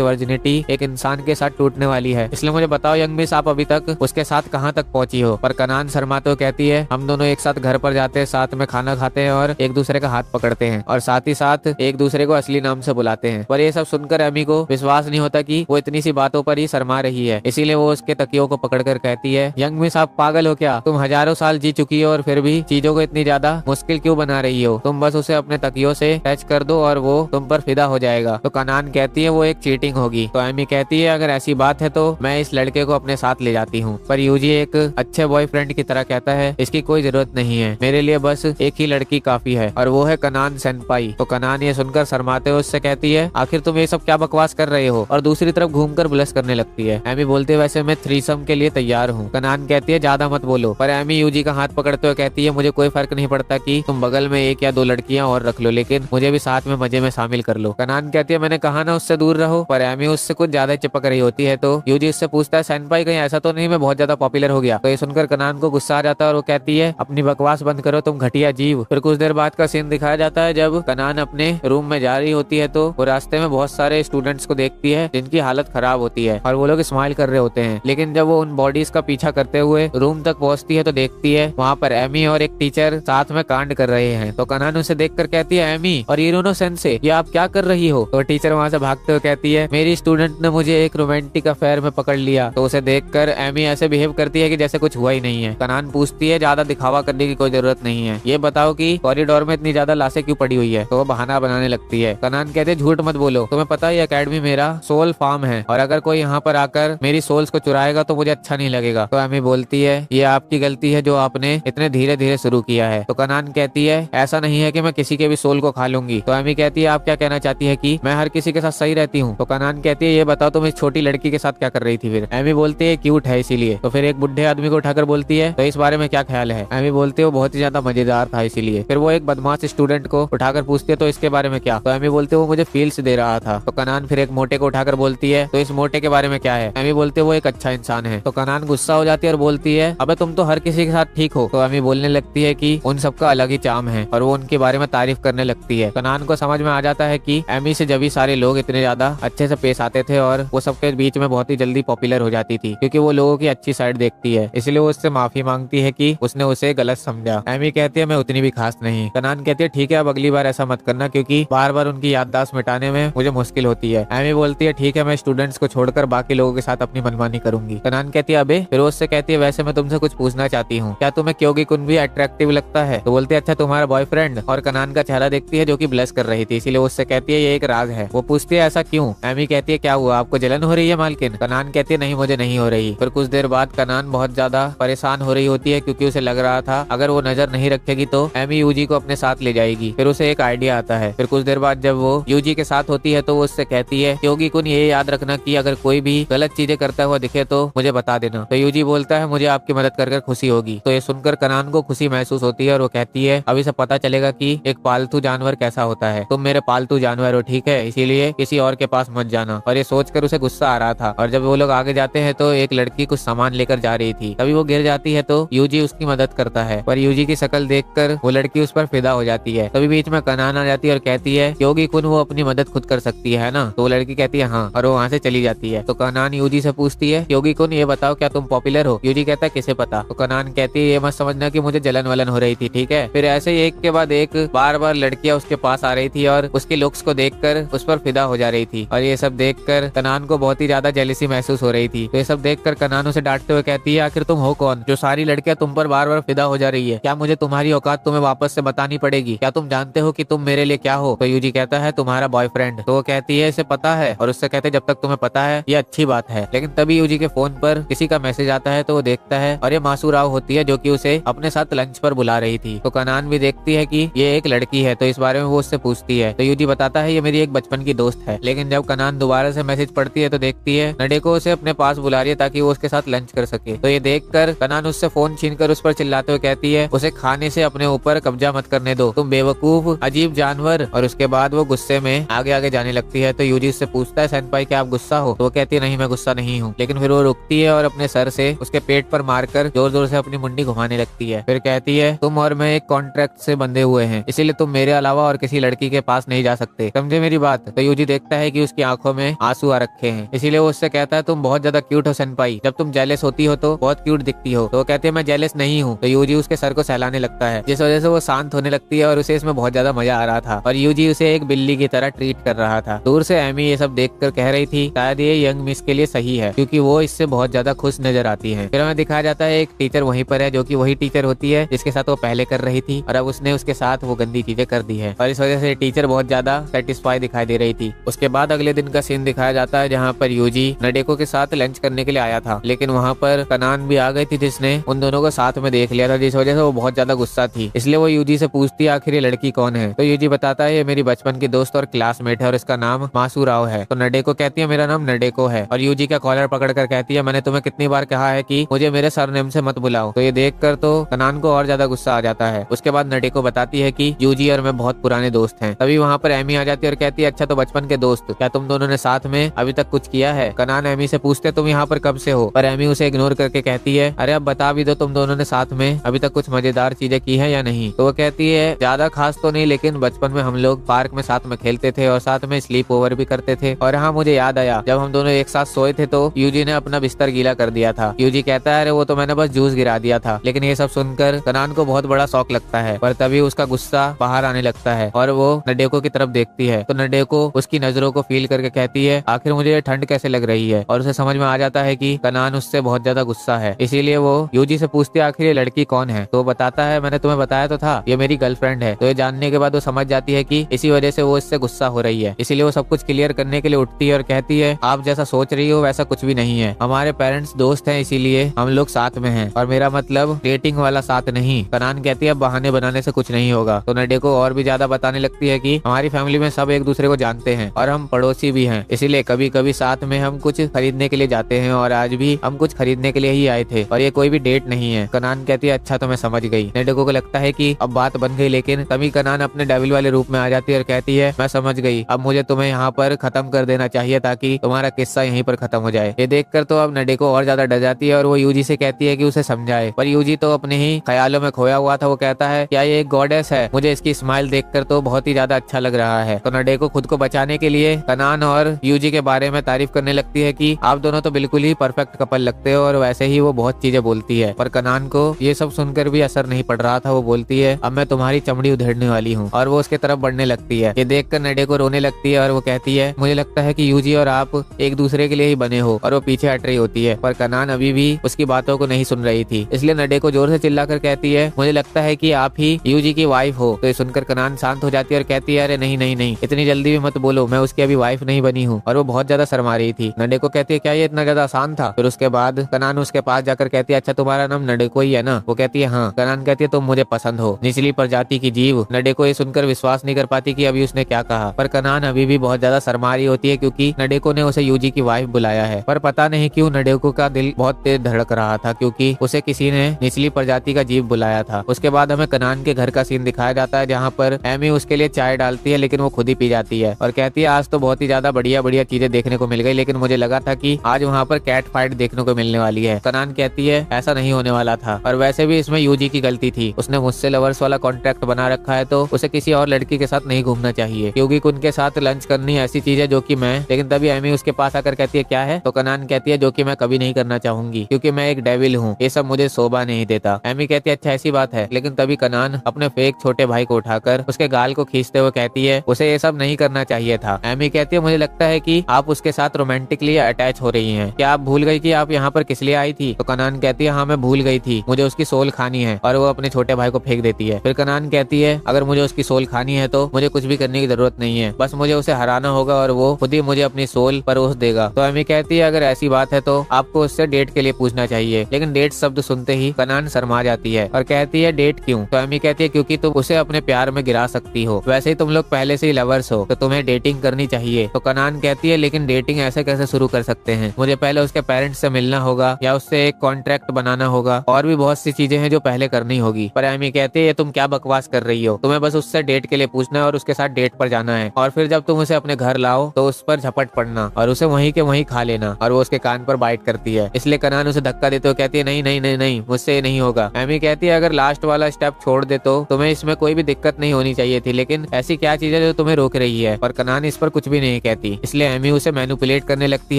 वर्जिनिटी एक इंसान के साथ टूटने वाली है, इसलिए मुझे बताओ यंग मिस, आप अभी तक उसके साथ कहाँ तक पहुंची हो। पर कनान शर्माते हुए कहती है हम दोनों एक साथ घर पर जाते हैं, साथ में खाना खाते हैं और एक दूसरे का हाथ पकड़ते हैं और साथ ही साथ एक दूसरे को असली नाम से बुलाते हैं। पर ये सब सुनकर एमी को विश्वास नहीं होता कि वो इतनी सी बातों पर ही शर्मा रही है, इसीलिए वो उसके तकियों को पकड़कर कहती है यंग मिस, आप पागल हो क्या? तुम हजारों साल जी चुकी हो और फिर भी चीजों को इतनी ज्यादा मुश्किल क्यों बना रही हो? तुम बस उसे अपने तकियों से टच कर दो और वो तुम पर फिदा हो जाएगा। तो कनान कहती है वो एक चीटिंग होगी। तो एमी कहती है अगर ऐसी बात है तो मैं इस लड़के को अपने साथ ले जाती हूँ। पर यूजी एक अच्छे बॉयफ्रेंड की तरह कहता है इसकी कोई जरूरत नहीं है, मेरे लिए बस एक ही लड़की काफी है और वो है कनान सेनपाई। तो कनान ये सुनकर शर्माते हुए उससे कहती है आखिर तुम ये सब क्या बकवास कर रहे हो, और दूसरी तरफ घूमकर ब्लश करने लगती है। एमी बोलती है वैसे मैं थ्रीसम के लिए तैयार हूँ। कनान कहती है ज्यादा मत बोलो। पर एमी यूजी का हाथ पकड़ते हुए कहती है मुझे कोई फर्क नहीं पड़ता कि तुम बगल में एक या दो लड़कियां और रख लो, लेकिन मुझे भी साथ में मजे में शामिल कर लो। कनान कहती है मैंने कहा ना उससे दूर रहो। पर एमी उससे कुछ ज्यादा चिपक रही होती है। तो यूजी उससे पूछता है सेनपाई कहीं ऐसा तो नहीं मैं बहुत ज्यादा पॉपुलर हो गया? तो ये सुनकर कनान को गुस्सा आ जाता है और वो कहती है अपनी बकवास बंद करो तुम घटिया जीव। फिर कुछ देर बाद का सीन दिखाया जाता है जब कनान अपने रूम में जा रही होती है तो वो रास्ते में बहुत सारे स्टूडेंट्स को देखती है जिनकी हालत खराब होती है और वो लोग स्माइल कर रहे होते हैं। लेकिन जब वो उन बॉडीज का पीछा करते हुए रूम तक पहुंचती है तो देखती है वहाँ पर एमी और एक टीचर साथ में कांड कर रहे हैं। तो कनान उसे देखकर कहती है एमी और इरोनो सेंसे ये आप क्या कर रही हो? तो टीचर वहाँ से भागते हुए कहती है मेरी स्टूडेंट ने मुझे एक रोमांटिक अफेयर में पकड़ लिया। तो उसे देखकर एमी ऐसे बिहेव करती है कि जैसे कुछ हुआ ही नहीं है। कनान पूछती है ज्यादा दिखावा करने की कोई जरूरत नहीं है, ये बताओ कि कॉरिडोर में इतनी ज्यादा लाशें क्यों पड़ी हुई है? तो वो बहाना बनाने लगती है। कनान कहते झूठ मत बोलो, तुम्हें पता है ये एकेडमी मेरा सोल फार्म है और अगर कोई यहाँ पर आकर मेरी सोल्स को चुराएगा तो मुझे अच्छा नहीं लगेगा। तो एमी बोलती है ये आपकी गलती है जो आपने इतने धीरे धीरे शुरू किया है। तो कनान कहती है ऐसा नहीं है कि मैं किसी के भी सोल को खा लूंगी। तो एमी कहती है आप क्या कहना चाहती है कि मैं हर किसी के साथ सही रहती हूँ? तो कनान कहती है ये बताओ तुम इस छोटी लड़की के साथ क्या कर रही थी? फिर एमी बोलती है क्यूट है इसीलिए। तो फिर एक बुढ़े आदमी को उठाकर बोलती है तो इस बारे में क्या ख्याल है? एमी बोलती है वो बहुत ही ज्यादा मजेदार था इसीलिए। फिर वो एक बदमाश स्टूडेंट को उठाकर पूछती है तो इसके बारे में क्या? तो एमी बोलती है वो मुझे फील्स दे रहा था। तो कनान फिर एक मोटे को उठाकर बोलती है तो इस मोटे के बारे में क्या है? एमी बोलती है वो एक अच्छा इंसान है। तो कनान गुस्सा हो जाती है और बोलती है अबे तुम तो हर किसी के साथ ठीक हो। तो एमी बोलने लगती है कि उन सबका अलग ही चार्म है और वो उनके बारे में तारीफ करने लगती है। कनान को समझ में आ जाता है कि एमी से जब भी सारे लोग इतने ज्यादा अच्छे से पेश आते थे और वो सबके बीच में बहुत ही जल्दी पॉपुलर हो जाती थी क्योंकि वो लोगों की अच्छी साइड देखती है, इसलिए वो उससे माफी मांगती है कि उसने उसे गलत समझा। एमी कहती है मैं उतनी भी खास नहीं। कनान कहती है ठीक है अब अगली बार ऐसा मत करना क्योंकि बार बार उनकी याददाश्त मिटाने में मुझे मुश्किल होती है। एमी बोलती है ठीक है मैं स्टूडेंट्स को छोड़कर बाकी लोगों के साथ अपनी मनमानी करूंगी। कनान कहती है अबे। फिर उससे कहती है वैसे मैं तुमसे कुछ पूछना चाहती हूँ, क्या तुम्हें क्योगी कुन भी अट्रैक्टिव लगता है? तो बोलती है अच्छा तुम्हारा बॉयफ्रेंड? और कनान का चेहरा देखती है जो कि ब्लश कर रही थी, इसीलिए उससे कहती है ये एक राज है। वो पूछती है ऐसा क्यों? एमी कहती है क्या हुआ आपको जलन हो रही है मालकिन? कनान कहती है नहीं मुझे नहीं हो रही। फिर कुछ देर बाद कनान बहुत ज्यादा परेशान हो रही होती है क्योंकि उसे लग रहा था अगर वो नजर नहीं रखेगी तो एमी यूजी को अपने साथ ले जाएगी। फिर उसे एक आइडिया आता है। फिर कुछ देर बाद जब वो यूजी के साथ होती है तो वो उससे कहती है क्योगी कुन ये याद रखना कि अगर कोई भी गलत चीजें करता हुआ दिखे तो मुझे बता देना। तो यूजी बोलता है मुझे आपकी मदद कर खुशी होगी। तो ये सुनकर कनान को खुशी महसूस होती है और वो कहती है अभी से पता चलेगा कि एक पालतू जानवर कैसा होता है। तुम मेरे पालतू जानवर हो ठीक है, इसीलिए किसी और के पास मत जाना। और ये सोचकर उसे गुस्सा आ रहा था। और जब वो लोग आगे जाते हैं तो एक लड़की कुछ सामान लेकर जा रही थी, तभी वो गिर जाती है तो यूजी उसकी मदद करता है। पर यूजी की शक्ल देखकर वो लड़की उस पर फिदा हो जाती है। तभी बीच में कनान आ जाती है और कहती है क्योगी कुन वो अपनी मदद खुद कर सकती है ना? तो वो लड़की कहती है हाँ, और वो वहाँ से चली जाती है। तो कनान यूजी से पूछती है क्योगी कुन ये बताओ क्या तुम पॉपुलर हो? यूजी कहता है किसे पता? तो कनान कहती है ये मत समझना कि मुझे जलन वलन हो रही थी ठीक है। फिर ऐसे ही एक के बाद एक बार बार लड़कियां उसके पास आ रही थी और उसके लुक्स को देखकर उस पर फिदा हो जा रही थी। और ये सब देखकर कनान को बहुत ही ज्यादा जेलसी महसूस हो रही थी। तो ये सब देखकर कनान उसे डांटते हुए कहती है आखिर तुम हो कौन जो सारी लड़कियां तुम पर बार बार फिदा हो जा रही है? क्या मुझे तुम्हारी औकात तुम्हें वापस से बतानी पड़ेगी? क्या तुम जानते हो कि तुम मेरे लिए क्या हो? तो यूजी कहता है तुम्हारा बॉयफ्रेंड। तो वो कहती है इसे पता है, और उससे कहते जब तक तुम्हें पता है ये अच्छी बात है। लेकिन तभी यूजी के फोन पर किसी का मैसेज आता है तो वो देखता है और ये मासू राव होती है जो कि उसे अपने साथ लंच पर बुला रही थी। तो कनान भी देखती है कि ये एक लड़की है तो इस बारे में वो उससे पूछती है। तो यूजी बताता है ये मेरी एक बचपन की दोस्त है। लेकिन जब कनान दोबारा से मैसेज पढ़ती है तो देखती है नडेको उसे अपने पास बुला रही है ताकि वो उसके साथ लंच कर सके। तो ये देखकर कनान उससे फोन छीनकर उस पर चिल्लाते हुए कहती है उसे खाने से अपने ऊपर कब्जा मत करने दो, तुम बेवकूफ अजीब जानवर। और उसके बाद वो गुस्से में आगे आगे जाने लगती है। तो यूजी उससे पूछता है सेनपाई क्या आप गुस्सा हो? तो वो कहती है नहीं मैं गुस्सा नहीं हूँ। लेकिन फिर वो रुकती है और अपने सर से उसके पेट पर मारकर जोर जोर से अपनी मुंडी घुमाने लगती है। फिर कहती है तुम और मैं एक कॉन्ट्रैक्ट से बंधे हुए हैं, इसीलिए तुम मेरे अलावा और किसी लड़की के पास नहीं जा सकते, समझे मेरी बात। तो यूजी देखता है कि उसकी आंखों में आंसू आ रखे हैं, इसीलिए वो उससे कहता है तुम बहुत ज्यादा क्यूट हो सेनपाई, जब तुम जेलस होती हो तो बहुत क्यूट दिखती हो। तो वो कहती है मैं जेलस नहीं हूँ। तो यूजी उसके सर को सहलाने लगता है, जिस वजह से वो शांत होने लगती है और उसे इसमें बहुत ज्यादा मजा आ रहा था और यूजी उसे एक बिल्ली की तरह ट्रीट कर रहा था। दूर से एमी ये सब देखकर कह रही थी शायद ये यंग मिस के लिए सही है, क्योंकि वो इससे बहुत ज्यादा खुश नजर आती है। फिर हमें दिखाया जाता है एक टीचर वहीं पर है, जो कि वही टीचर होती है जिसके साथ वो पहले कर रही थी और अब उसने उसके साथ वो गंदी चीजें कर दी है और इस वजह से टीचर बहुत ज्यादा सेटिस्फाई दिखाई दे रही थी। उसके बाद अगले दिन का सीन दिखाया जाता है जहाँ पर यूजी नडेको के साथ लंच करने के लिए आया था, लेकिन वहाँ पर कनान भी आ गई थी जिसने उन दोनों को साथ में देख लिया था, जिस वजह से वो बहुत ज्यादा गुस्सा थी। इसलिए वो यूजी से पूछती है आखिर ये लड़की कौन है। तो यूजी बताता है ये मेरी बचपन की दोस्त और क्लासमेट है और इसका नाम मासू राव है। तो नडेको कहती है मेरा नाम नडेको है और यूजी का कॉलर पकड़कर कहती है मैंने तुम्हें कितनी बार कहा है कि मुझे मेरे सरनेम से मत बुलाओ। तो ये देखकर तो कनान को और ज्यादा गुस्सा आ जाता है। उसके बाद नडेको बताती है कि यूजी और मैं बहुत पुराने दोस्त हैं। तभी वहाँ पर एमी आ जाती है और कहती है अच्छा तो बचपन के दोस्त, क्या तुम दोनों ने साथ में अभी तक कुछ किया है। कनान एमी से पूछते तुम यहाँ पर कब से हो, पर एमी उसे इग्नोर करके कहती है अरे अब बता भी दो तुम दोनों ने साथ में अभी तक कुछ मजेदार चीजें की है या नहीं। तो वो कहती है ज्यादा खास तो नहीं, लेकिन बचपन में हम लोग पार्क में साथ में खेलते थे और साथ में स्लीप ओवर भी करते थे। और हाँ मुझे याद आया जब हम दोनों एक साथ सोए थे तो यूजी ने अपना बिस्तर गीला कर दिया था। यूजी कहता है अरे वो तो मैंने बस जूस गिरा दिया था। लेकिन ये सब सुनकर कनान को बहुत बड़ा शौक लगता है, पर तभी उसका गुस्सा बाहर आने लगता है और वो नडेको की तरफ देखती है। तो नडेको उसकी नजरों को फील करके कहती है आखिर मुझे ये ठंड कैसे लग रही है, और उसे समझ में आ जाता है कि कनान उससे बहुत ज्यादा गुस्सा है। इसीलिए वो यूजी से पूछती है आखिर ये लड़की कौन है। तो बताता है मैंने तुम्हें बताया तो था ये मेरी गर्लफ्रेंड है। तो ये जानने के बाद वो समझ जाती है कि इसी वजह से वो इससे गुस्सा हो रही है, इसीलिए वो सब कुछ क्लियर करने के लिए उठती है और कहती है आप जैसा सोच रही हो वैसा कुछ भी नहीं है, हमारे पेरेंट्स दोस्त हैं इसीलिए हम लोग साथ में हैं और मेरा मतलब डेटिंग वाला साथ नहीं। कनान कहती है बहाने बनाने से कुछ नहीं होगा। तो नडेको और भी ज्यादा बताने लगती है कि हमारी फैमिली में सब एक दूसरे को जानते हैं और हम पड़ोसी भी हैं, इसीलिए कभी कभी साथ में हम कुछ खरीदने के लिए जाते हैं और आज भी हम कुछ खरीदने के लिए ही आए थे और ये कोई भी डेट नहीं है। कनान कहती है अच्छा तो मैं समझ गई। नडेको को लगता है कि अब बात बन गई, लेकिन तभी कनान अपने डेविल वाले रूप में आ जाती है और कहती है मैं समझ गई, अब मुझे तुम्हें यहाँ पर खत्म कर देना चाहिए ताकि तुम्हारा किस्सा यहीं पर खत्म हो जाए। ये देखकर तो अब नडेको और ज्यादा डर जाती है और वो यूजी से कहती है कि उसे समझाए, पर यूजी तो अपने ही ख्यालों में खोया हुआ था। वो कहता है क्या ये एक गॉडेस है, मुझे इसकी स्माइल देखकर तो बहुत ही ज्यादा अच्छा लग रहा है। तो नडेको खुद को बचाने के लिए कनान और यूजी के बारे में तारीफ करने लगती है कि आप दोनों तो बिल्कुल ही परफेक्ट कपल लगते हो, और वैसे ही वो बहुत चीजें बोलती है। पर कनान को ये सब सुनकर भी असर नहीं पड़ रहा था। वो बोलती है अब मैं तुम्हारी चमड़ी उधेड़ने वाली हूँ, और वो उसके तरफ बढ़ने लगती है। ये देखकर नडेको रोने लगती है और वो कहती है मुझे लगता है कि यूजी और आप एक दूसरे के लिए ही बने हो, और वो पीछे हट रही होती है। पर कनान अभी भी उसकी बातों को नहीं सुन रही थी, इसलिए नडेको जोर से चिल्लाकर कहती है मुझे लगता है कि आप ही यूजी की वाइफ हो। तो ये सुनकर कनान शांत हो जाती है और कहती है अरे नहीं नहीं नहीं, इतनी जल्दी भी मत बोलो, मैं उसकी अभी वाइफ नहीं बनी हूँ। और वो बहुत ज्यादा शर्मा रही थी। नडेको कहती है क्या ये इतना ज्यादा आसान था। फिर उसके बाद कनान उसके पास जाकर कहती है अच्छा तुम्हारा नाम नडेको ही है ना। वो कहती है हाँ। कनान कहती है तुम मुझे पसंद हो, निचली प्रजाति की जीव। नडेको ये सुनकर विश्वास नहीं कर पाती कि अभी उसने क्या कहा, पर कनान अभी भी बहुत ज्यादा शर्मा रही होती है क्योंकि नडेको ने उसे यूजी की वाइफ बुलाया है। पर पता नहीं क्यों नडेको का दिल बहुत तेज धड़क रहा था, क्योंकि उसे किसी ने निचली प्रजाति का जीव बुलाया था। उसके बाद हमें कनान के घर का सीन दिखाया जाता है जहाँ पर एमी उसके लिए चाय डालती है, लेकिन वो खुद ही पी जाती है और कहती है आज तो बहुत ही ज्यादा बढ़िया बढ़िया चीजें देखने को मिल गई, लेकिन मुझे लगा था कि आज वहाँ पर कैट फाइट देखने को मिलने वाली है। कनान कहती है ऐसा नहीं होने वाला था, और वैसे भी इसमें यूजी की गलती थी। उसने मुझसे लवर्स वाला कॉन्ट्रैक्ट बना रखा है, तो उसे किसी और लड़की के साथ नहीं घूमना चाहिए, क्योंकि उनके साथ लंच करनी ऐसी चीज है जो कि मैं। लेकिन तभी एमी उसके पास आकर कहती है क्या है। तो कनान कहती है जो कि मैं कभी नहीं करना चाहूंगी, क्योंकि मैं एक डेविल हूँ, ये सब मुझे शोभा नहीं देता। एमी कहती है अच्छा ऐसी बात है। लेकिन तभी कनान अपने फेक छोटे भाई को उठाकर उसके गाल को खींचते हुए कहती है उसे ये सब नहीं करना चाहिए था। एमी कहती है मुझे लगता है कि आप उसके साथ रोमांटिकली अटैच हो रही हैं, क्या आप भूल गई कि आप यहाँ पर किस लिए आई थी। तो कनान कहती है हाँ मैं भूल गई थी, मुझे उसकी सोल खानी है, और वो अपने छोटे भाई को फेंक देती है। फिर कनान कहती है अगर मुझे उसकी सोल खानी है तो मुझे कुछ भी करने की जरूरत नहीं है, बस मुझे उसे हराना होगा और वो खुद ही मुझे अपनी सोल परोस देगा। तो एमी कहती है अगर ऐसी बात है तो आपको उससे डेट के लिए पूछना चाहिए। लेकिन डेट शब्द सुनते ही कनान शर्मा जाती है और कहती है डेट क्यों। तो एमी कहती है क्योंकि तुम उसे अपने प्यार में गिरा सकती हो, वैसे ही तुम लोग पहले से ही लवर्स हो, तो तुम्हें डेटिंग करनी चाहिए। तो कनान कहती है लेकिन डेटिंग ऐसे कैसे शुरू कर सकते हैं, मुझे पहले उसके पेरेंट्स से मिलना होगा या उससे एक कॉन्ट्रैक्ट बनाना होगा, और भी बहुत सी चीजें हैं जो पहले करनी होगी। पर एमी कहती है तुम क्या बकवास कर रही हो, तुम्हें बस उससे डेट के लिए पूछना है और उसके साथ डेट पर जाना है, और फिर जब तुम उसे अपने घर लाओ तो उस पर झपट पड़ना और उसे वहीं के वहीं खा लेना। और वो उसके कान पर बाइट करती है, इसलिए कनान उसे धक्का देते हुए कहती है नहीं नहीं नहीं नहीं, मुझसे ये नहीं होगा। एमी कहती है अगर लास्ट वाला स्टेप छोड़ दे तो तुम्हें इसमें कोई भी दिक्कत दिक्कत नहीं होनी चाहिए थी, लेकिन ऐसी क्या चीज है जो तुम्हें रोक रही है? और कनान इस पर कुछ भी नहीं कहती। इसलिए एमी उसे मैनिपुलेट करने लगती